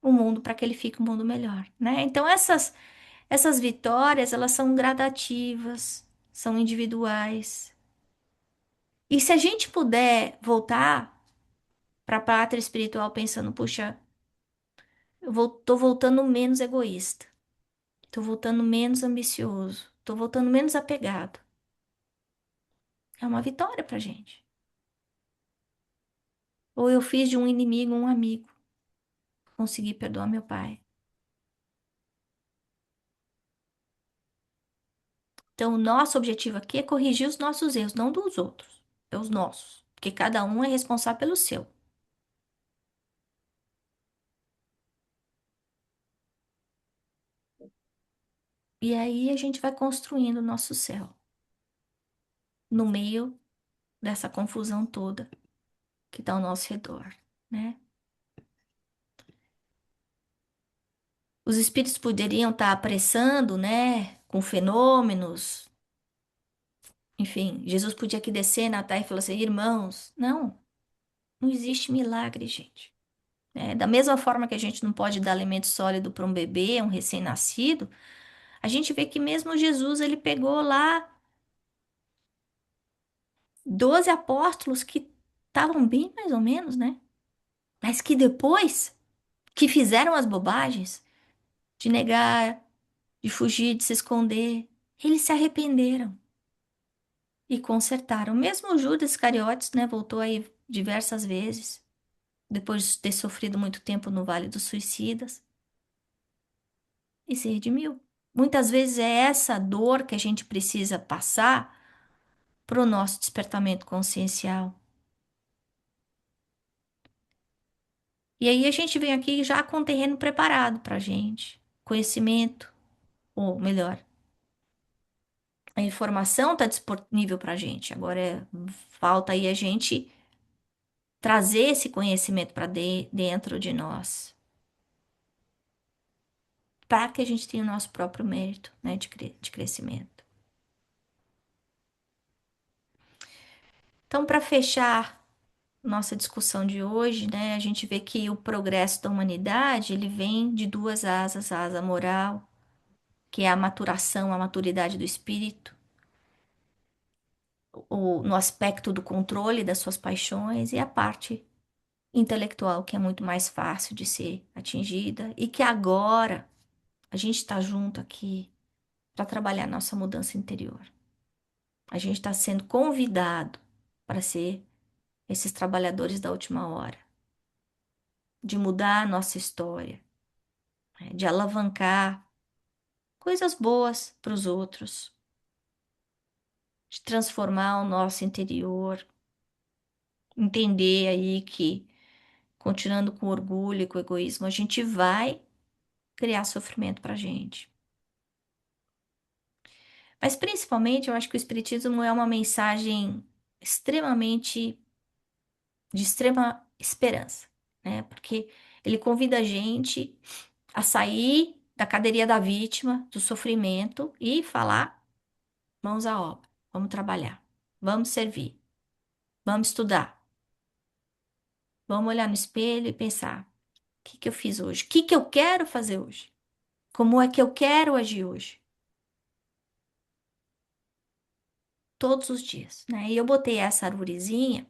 A: o mundo para que ele fique um mundo melhor, né? Então essas vitórias, elas são gradativas, são individuais. E se a gente puder voltar para a pátria espiritual pensando, puxa, tô voltando menos egoísta, tô voltando menos ambicioso, tô voltando menos apegado. É uma vitória pra gente. Ou eu fiz de um inimigo um amigo, consegui perdoar meu pai. Então, o nosso objetivo aqui é corrigir os nossos erros, não dos outros, é os nossos, porque cada um é responsável pelo seu. E aí a gente vai construindo o nosso céu no meio dessa confusão toda que está ao nosso redor, né? Os espíritos poderiam estar apressando, né, com fenômenos. Enfim, Jesus podia aqui descer na terra e falar assim, irmãos, não existe milagre, gente. Da mesma forma que a gente não pode dar alimento sólido para um bebê, um recém-nascido, a gente vê que mesmo Jesus, ele pegou lá 12 apóstolos que estavam bem mais ou menos, né? Mas que depois que fizeram as bobagens de negar, de fugir, de se esconder, eles se arrependeram. E consertaram. Mesmo o Judas Iscariotes, né, voltou aí diversas vezes, depois de ter sofrido muito tempo no Vale dos Suicidas, e se redimiu. Muitas vezes é essa dor que a gente precisa passar para o nosso despertamento consciencial. E aí a gente vem aqui já com o terreno preparado para a gente. Conhecimento, ou melhor, a informação está disponível para a gente. Agora falta aí a gente trazer esse conhecimento para dentro de nós, para que a gente tenha o nosso próprio mérito, né, de crescimento. Então, para fechar nossa discussão de hoje, né, a gente vê que o progresso da humanidade, ele vem de duas asas, a asa moral, que é a maturação, a maturidade do espírito, no aspecto do controle das suas paixões, e a parte intelectual, que é muito mais fácil de ser atingida, e que agora a gente está junto aqui para trabalhar nossa mudança interior. A gente está sendo convidado para ser esses trabalhadores da última hora, de mudar a nossa história, né, de alavancar coisas boas para os outros, de transformar o nosso interior, entender aí que, continuando com orgulho e com egoísmo, a gente vai criar sofrimento para a gente. Mas principalmente, eu acho que o Espiritismo é uma mensagem extremamente, de extrema esperança, né? Porque ele convida a gente a sair da cadeirinha da vítima, do sofrimento e falar: mãos à obra, vamos trabalhar, vamos servir, vamos estudar, vamos olhar no espelho e pensar: o que que eu fiz hoje? O que que eu quero fazer hoje? Como é que eu quero agir hoje? Todos os dias, né? E eu botei essa arvorezinha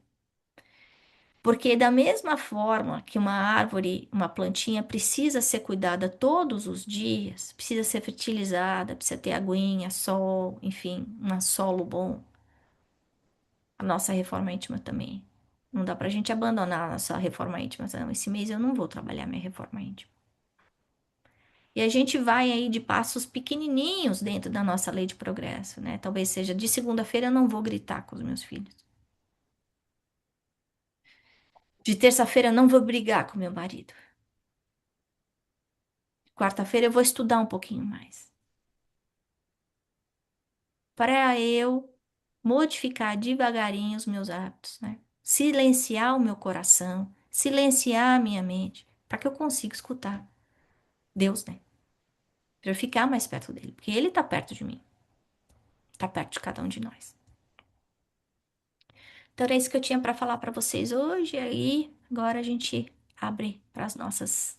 A: porque da mesma forma que uma árvore, uma plantinha precisa ser cuidada todos os dias, precisa ser fertilizada, precisa ter aguinha, sol, enfim, um solo bom. A nossa reforma íntima também. Não dá pra gente abandonar a nossa reforma íntima. Não, esse mês eu não vou trabalhar minha reforma íntima. E a gente vai aí de passos pequenininhos dentro da nossa lei de progresso, né? Talvez seja de segunda-feira eu não vou gritar com os meus filhos. De terça-feira eu não vou brigar com meu marido. Quarta-feira eu vou estudar um pouquinho mais. Para eu modificar devagarinho os meus hábitos, né? Silenciar o meu coração, silenciar a minha mente, para que eu consiga escutar Deus, né? Para eu ficar mais perto dele, porque ele tá perto de mim, tá perto de cada um de nós. Então era isso que eu tinha para falar para vocês hoje. Aí agora a gente abre para as nossas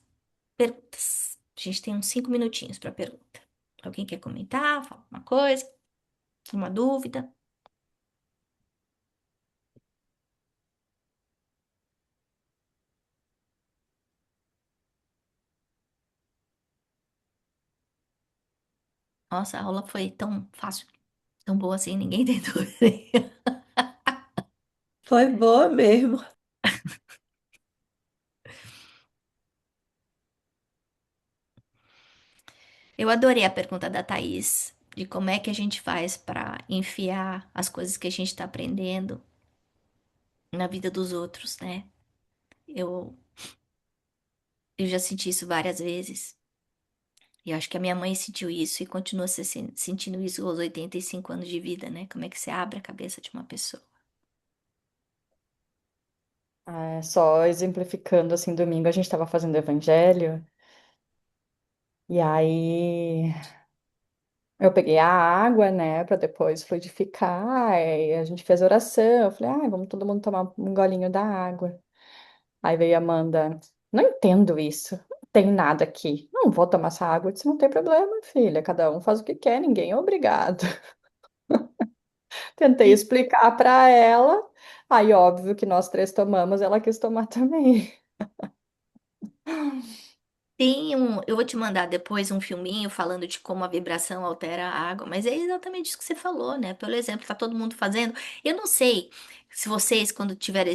A: perguntas. A gente tem uns 5 minutinhos para pergunta. Alguém quer comentar, falar uma coisa, uma dúvida? Nossa, a aula foi tão fácil, tão boa assim, ninguém tem dúvida.
E: Foi boa mesmo.
A: Eu adorei a pergunta da Thaís, de como é que a gente faz para enfiar as coisas que a gente está aprendendo na vida dos outros, né? Eu, eu já senti isso várias vezes. E eu acho que a minha mãe sentiu isso e continua sentindo isso aos 85 anos de vida, né? Como é que você abre a cabeça de uma pessoa?
B: Só exemplificando, assim, domingo a gente estava fazendo evangelho, e aí eu peguei a água, né, para depois fluidificar, e a gente fez oração. Eu falei, vamos todo mundo tomar um golinho da água. Aí veio a Amanda, não entendo isso, não tem nada aqui, não vou tomar essa água. Eu disse, não tem problema, filha, cada um faz o que quer, ninguém é obrigado. Tentei
A: E
B: explicar para ela, aí óbvio que nós três tomamos, ela quis tomar também.
A: eu vou te mandar depois um filminho falando de como a vibração altera a água, mas é exatamente isso que você falou, né? Pelo exemplo, tá todo mundo fazendo. Eu não sei se vocês, quando tiverem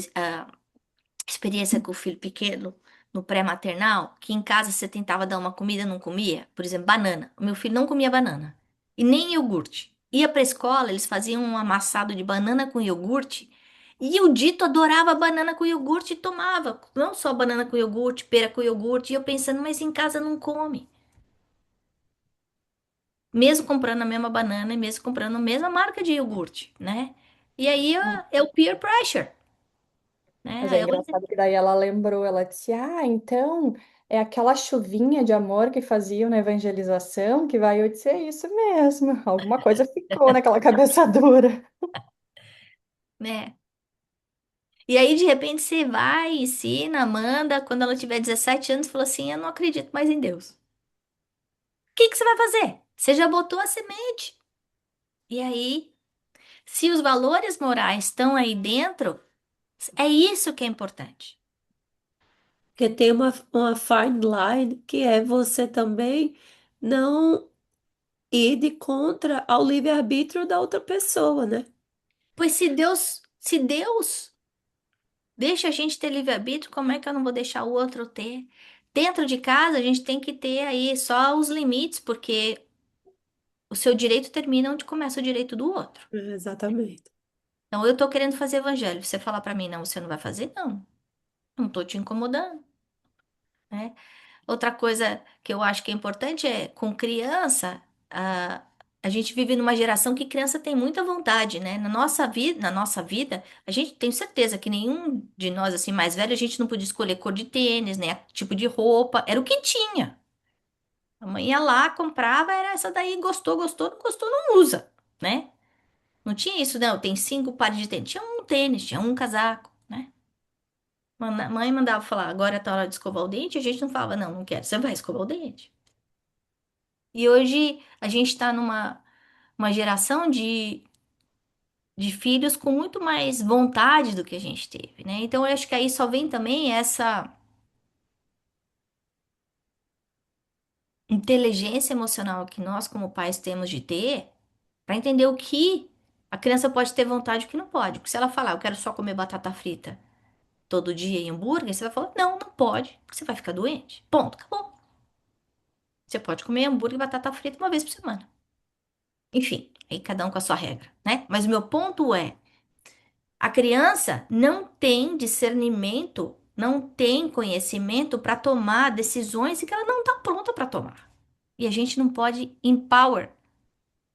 A: experiência com o filho pequeno no pré-maternal, que em casa você tentava dar uma comida e não comia, por exemplo, banana. O meu filho não comia banana e nem iogurte. Ia para a escola, eles faziam um amassado de banana com iogurte e o Dito adorava banana com iogurte e tomava, não só banana com iogurte, pera com iogurte, e eu pensando, mas em casa não come. Mesmo comprando a mesma banana e mesmo comprando a mesma marca de iogurte, né? E aí é o peer pressure,
B: Mas é
A: né?
B: engraçado que daí ela lembrou, ela disse, então é aquela chuvinha de amor que faziam na evangelização que vai. Eu disse, é isso mesmo, alguma coisa ficou naquela cabeça dura.
A: Né? E aí, de repente, você vai, ensina, manda. Quando ela tiver 17 anos, fala assim: Eu não acredito mais em Deus. O que que você vai fazer? Você já botou a semente. E aí, se os valores morais estão aí dentro, é isso que é importante.
E: Porque tem uma fine line que é você também não ir de contra ao livre-arbítrio da outra pessoa, né?
A: Pois se Deus deixa a gente ter livre-arbítrio, como é que eu não vou deixar o outro ter? Dentro de casa, a gente tem que ter aí só os limites, porque o seu direito termina onde começa o direito do outro.
E: Exatamente.
A: Então, eu tô querendo fazer evangelho. Você falar pra mim, não, você não vai fazer? Não. Não tô te incomodando, né? Outra coisa que eu acho que é importante é, com criança, a gente vive numa geração que criança tem muita vontade, né? Na nossa vida, a gente tem certeza que nenhum de nós, assim, mais velho, a gente não podia escolher cor de tênis, né? Tipo de roupa, era o que tinha. A mãe ia lá, comprava, era essa daí, gostou, gostou, não gostou, não usa, né? Não tinha isso, não, tem 5 pares de tênis. Tinha um tênis, tinha um casaco, né? Mãe mandava falar, agora tá hora de escovar o dente, a gente não falava, não, não quero, você vai escovar o dente. E hoje a gente está numa uma geração de filhos com muito mais vontade do que a gente teve, né? Então eu acho que aí só vem também essa inteligência emocional que nós, como pais, temos de ter para entender o que a criança pode ter vontade e o que não pode. Porque se ela falar, eu quero só comer batata frita todo dia e hambúrguer, você vai falar, não, não pode, porque você vai ficar doente. Ponto, acabou. Você pode comer hambúrguer e batata frita uma vez por semana. Enfim, aí cada um com a sua regra, né? Mas o meu ponto é, a criança não tem discernimento, não tem conhecimento para tomar decisões que ela não está pronta para tomar. E a gente não pode empower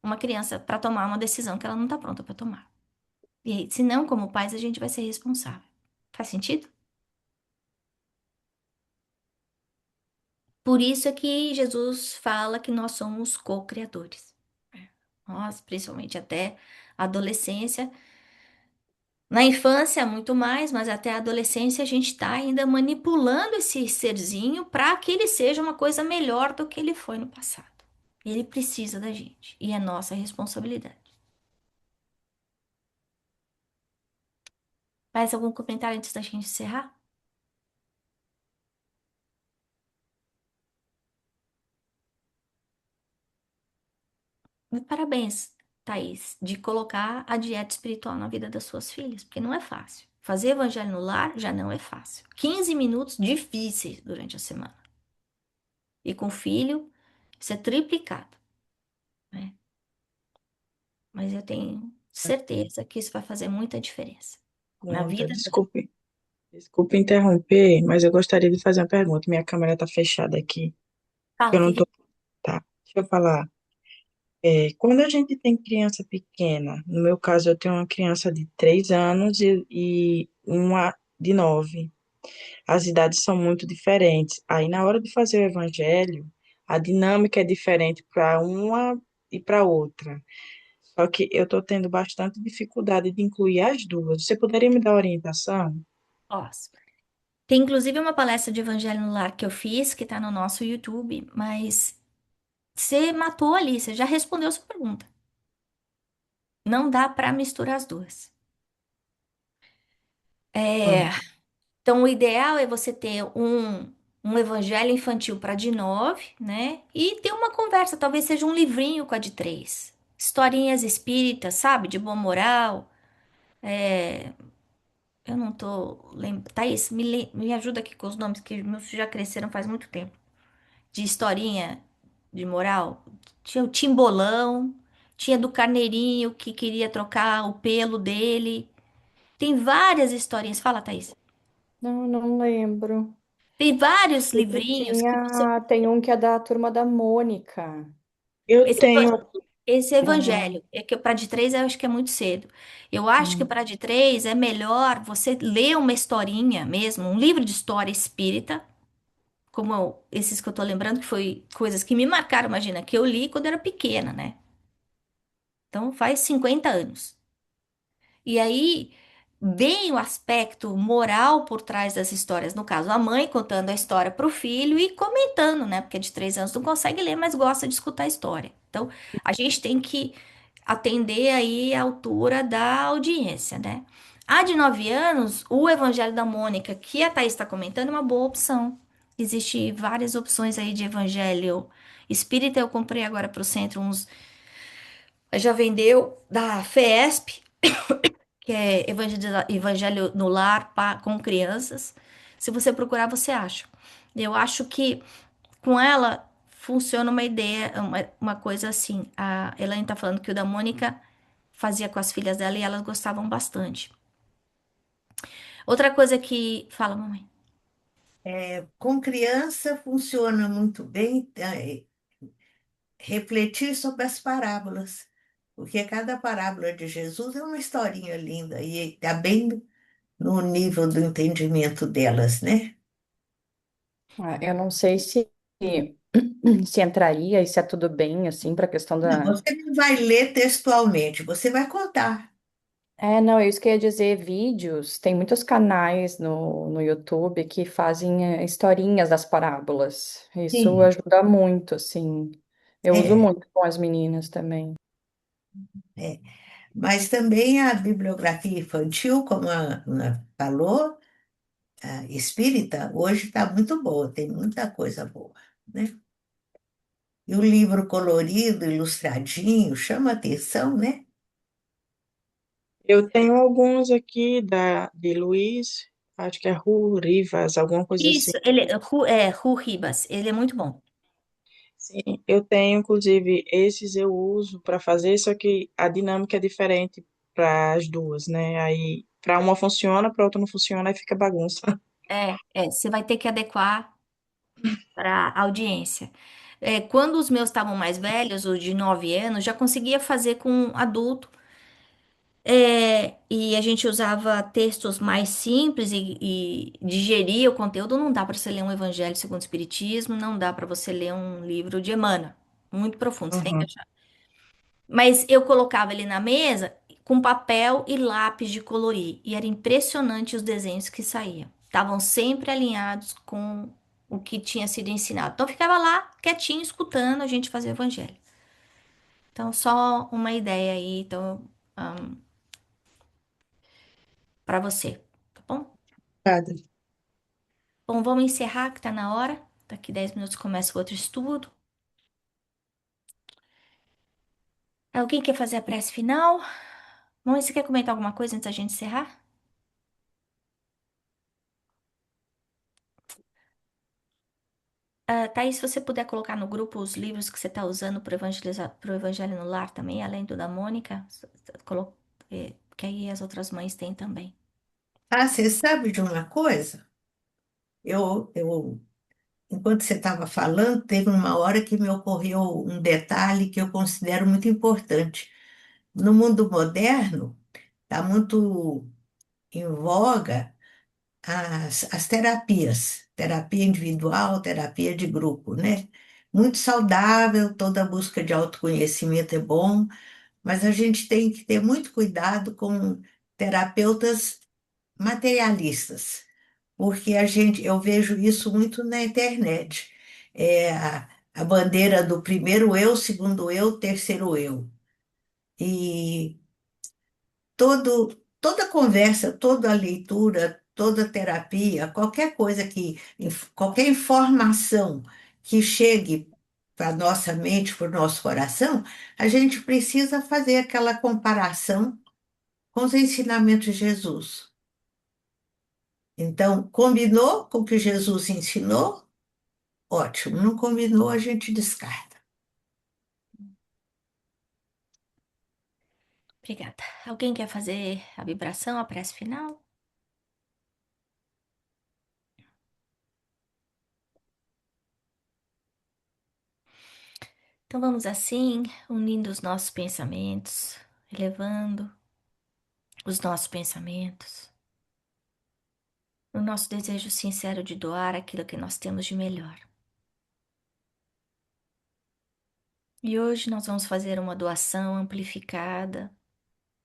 A: uma criança para tomar uma decisão que ela não está pronta para tomar. E aí, senão, como pais, a gente vai ser responsável. Faz sentido? Por isso é que Jesus fala que nós somos co-criadores. Nós, principalmente até a adolescência, na infância, muito mais, mas até a adolescência a gente está ainda manipulando esse serzinho para que ele seja uma coisa melhor do que ele foi no passado. Ele precisa da gente e é nossa responsabilidade. Mais algum comentário antes da gente encerrar? Parabéns, Thaís, de colocar a dieta espiritual na vida das suas filhas, porque não é fácil. Fazer evangelho no lar já não é fácil. 15 minutos difíceis durante a semana. E com filho, isso é triplicado, né? Mas eu tenho certeza que isso vai fazer muita diferença na
C: Pronto,
A: vida.
C: desculpe interromper, mas eu gostaria de fazer uma pergunta. Minha câmera está fechada aqui. Eu
A: Fala,
C: não tô,
A: querido.
C: tá? Deixa eu falar. Quando a gente tem criança pequena, no meu caso, eu tenho uma criança de 3 anos e uma de 9. As idades são muito diferentes. Aí, na hora de fazer o evangelho, a dinâmica é diferente para uma e para outra. Só que eu estou tendo bastante dificuldade de incluir as duas. Você poderia me dar orientação?
A: Posso. Tem inclusive uma palestra de evangelho no lar que eu fiz, que está no nosso YouTube, mas você matou ali, você já respondeu a sua pergunta. Não dá para misturar as duas. É,
C: Hum.
A: então, o ideal é você ter um evangelho infantil para de 9, né? E ter uma conversa, talvez seja um livrinho com a de 3. Historinhas espíritas, sabe? De boa moral. É, eu não tô lembrando. Thaís, me ajuda aqui com os nomes, que meus filhos já cresceram faz muito tempo. De historinha de moral. Tinha o Timbolão, tinha do Carneirinho que queria trocar o pelo dele. Tem várias historinhas. Fala, Thaís.
B: Não, não lembro.
A: Tem vários
B: E
A: livrinhos que você.
B: tem um que é da turma da Mônica.
C: Eu
A: Esse,
C: tenho.
A: esse
B: Ah,
A: evangelho, é que para de 3 eu acho que é muito cedo. Eu acho que
B: hum.
A: para de 3 é melhor você ler uma historinha mesmo, um livro de história espírita, como esses que eu tô lembrando, que foi coisas que me marcaram, imagina, que eu li quando era pequena, né? Então faz 50 anos. E aí. bem o aspecto moral por trás das histórias. No caso, a mãe contando a história para o filho e comentando, né? Porque de 3 anos não consegue ler, mas gosta de escutar a história. Então, a gente tem que atender aí a altura da audiência, né? A de 9 anos, o Evangelho da Mônica, que a Thaís está comentando, é uma boa opção. Existem várias opções aí de evangelho espírita. Eu comprei agora para o centro uns. Já vendeu da FESP, que é Evangelho no Lar com crianças. Se você procurar, você acha. Eu acho que com ela funciona uma ideia, uma coisa assim. A Elaine tá falando que o da Mônica fazia com as filhas dela e elas gostavam bastante. Outra coisa que. Fala, mamãe.
F: Com criança funciona muito bem refletir sobre as parábolas, porque cada parábola de Jesus é uma historinha linda e está bem no nível do entendimento delas, né?
B: Eu não sei se entraria e se é tudo bem, assim, para a questão
F: Não,
B: da.
F: você não vai ler textualmente, você vai contar.
B: Não, é isso que eu ia dizer, vídeos. Tem muitos canais no YouTube que fazem historinhas das parábolas. Isso
F: Sim,
B: ajuda muito, assim. Eu uso
F: é,
B: muito com as meninas também.
F: é. Mas também a bibliografia infantil, como a Ana falou, a espírita, hoje está muito boa, tem muita coisa boa, né? E o livro colorido, ilustradinho, chama atenção, né?
G: Eu tenho alguns aqui de Luiz, acho que é Rivas, alguma coisa assim.
A: Isso, Ru Ribas, ele é muito bom.
G: Sim, eu tenho, inclusive, esses eu uso para fazer, só que a dinâmica é diferente para as duas, né? Aí, para uma funciona, para outra não funciona, aí fica bagunça.
A: Você vai ter que adequar para a audiência. Quando os meus estavam mais velhos, os de 9 anos, já conseguia fazer com adulto. E a gente usava textos mais simples e digeria o conteúdo. Não dá para você ler um Evangelho segundo o Espiritismo, não dá para você ler um livro de Emmanuel, muito profundo, você tem que
G: Uhum.
A: achar. Mas eu colocava ele na mesa com papel e lápis de colorir, e era impressionante os desenhos que saíam. Estavam sempre alinhados com o que tinha sido ensinado. Então eu ficava lá quietinho escutando a gente fazer o Evangelho. Então, só uma ideia aí, então, para você, tá bom?
G: Verdade.
A: Bom, vamos encerrar que tá na hora. Daqui 10 minutos começa o outro estudo. Alguém quer fazer a prece final? Mãe, você quer comentar alguma coisa antes da gente encerrar? Thaís, se você puder colocar no grupo os livros que você está usando para evangelizar, pro Evangelho no Lar também, além do da Mônica, que aí as outras mães têm também.
F: Ah, você sabe de uma coisa? Enquanto você estava falando, teve uma hora que me ocorreu um detalhe que eu considero muito importante. No mundo moderno, está muito em voga as terapias, terapia individual, terapia de grupo, né? Muito saudável, toda busca de autoconhecimento é bom, mas a gente tem que ter muito cuidado com terapeutas materialistas, porque eu vejo isso muito na internet. A bandeira do primeiro eu, segundo eu, terceiro eu. E toda conversa, toda leitura, toda terapia, qualquer coisa qualquer informação que chegue para a nossa mente, para o nosso coração, a gente precisa fazer aquela comparação com os ensinamentos de Jesus. Então, combinou com o que Jesus ensinou? Ótimo. Não combinou, a gente descarta.
A: Obrigada. Alguém quer fazer a vibração, a prece final? Então vamos assim, unindo os nossos pensamentos, elevando os nossos pensamentos, no nosso desejo sincero de doar aquilo que nós temos de melhor. E hoje nós vamos fazer uma doação amplificada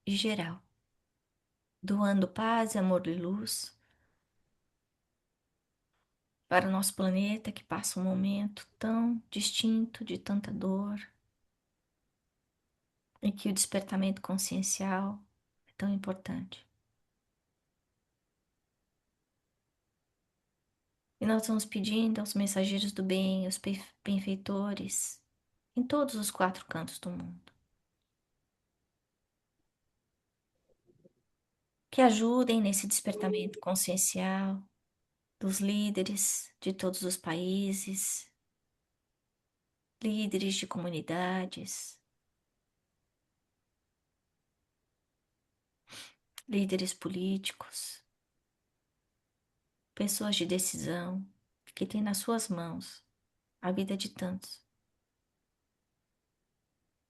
A: e geral. doando paz, amor e luz para o nosso planeta que passa um momento tão distinto de tanta dor e que o despertamento consciencial é tão importante. E nós vamos pedindo aos mensageiros do bem, aos benfeitores, em todos os quatro cantos do mundo, que ajudem nesse despertamento consciencial dos líderes de todos os países, líderes de comunidades, líderes políticos, pessoas de decisão que têm nas suas mãos a vida de tantos,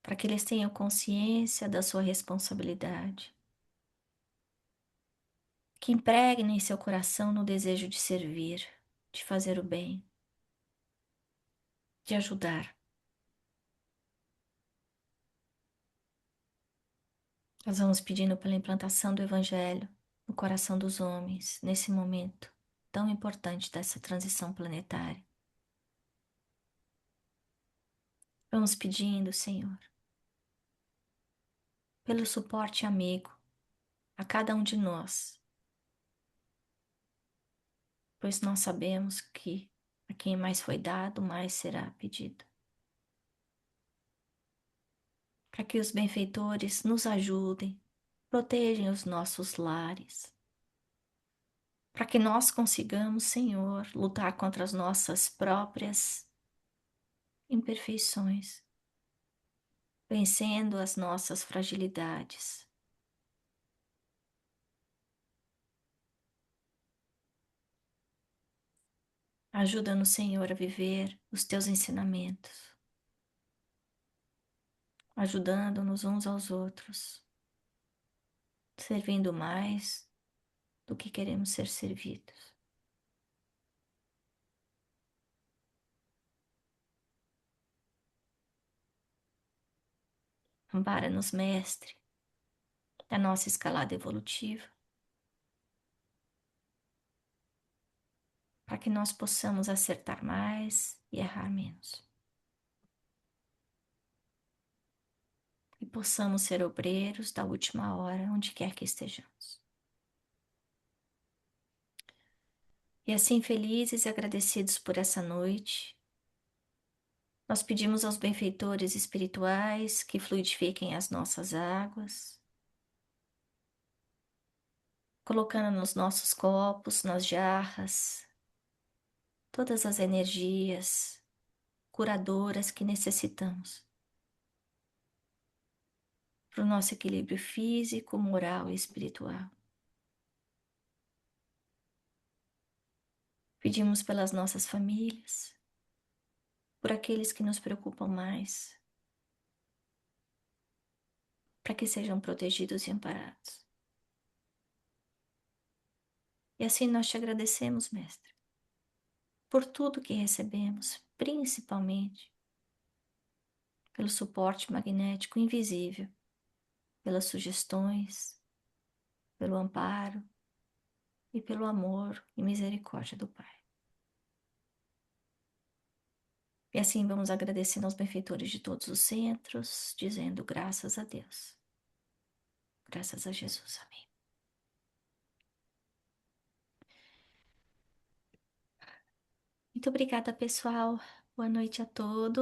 A: para que eles tenham consciência da sua responsabilidade, que impregnem seu coração no desejo de servir, de fazer o bem, de ajudar. Nós vamos pedindo pela implantação do Evangelho no coração dos homens, nesse momento tão importante dessa transição planetária. Vamos pedindo, Senhor, pelo suporte amigo a cada um de nós, pois nós sabemos que a quem mais foi dado, mais será pedido. Para que os benfeitores nos ajudem, protejam os nossos lares, para que nós consigamos, Senhor, lutar contra as nossas próprias imperfeições, vencendo as nossas fragilidades. Ajuda-nos, Senhor, a viver os teus ensinamentos, ajudando-nos uns aos outros, servindo mais do que queremos ser servidos. Ampara-nos, Mestre, da nossa escalada evolutiva, para que nós possamos acertar mais e errar menos. E possamos ser obreiros da última hora, onde quer que estejamos. E assim, felizes e agradecidos por essa noite, nós pedimos aos benfeitores espirituais que fluidifiquem as nossas águas, colocando nos nossos copos, nas jarras, todas as energias curadoras que necessitamos para o nosso equilíbrio físico, moral e espiritual. Pedimos pelas nossas famílias, por aqueles que nos preocupam mais, para que sejam protegidos e amparados. E assim nós te agradecemos, Mestre, por tudo que recebemos, principalmente pelo suporte magnético invisível, pelas sugestões, pelo amparo e pelo amor e misericórdia do Pai. E assim vamos agradecendo aos benfeitores de todos os centros, dizendo graças a Deus, graças a Jesus, amém. Muito obrigada, pessoal. Boa noite a todos.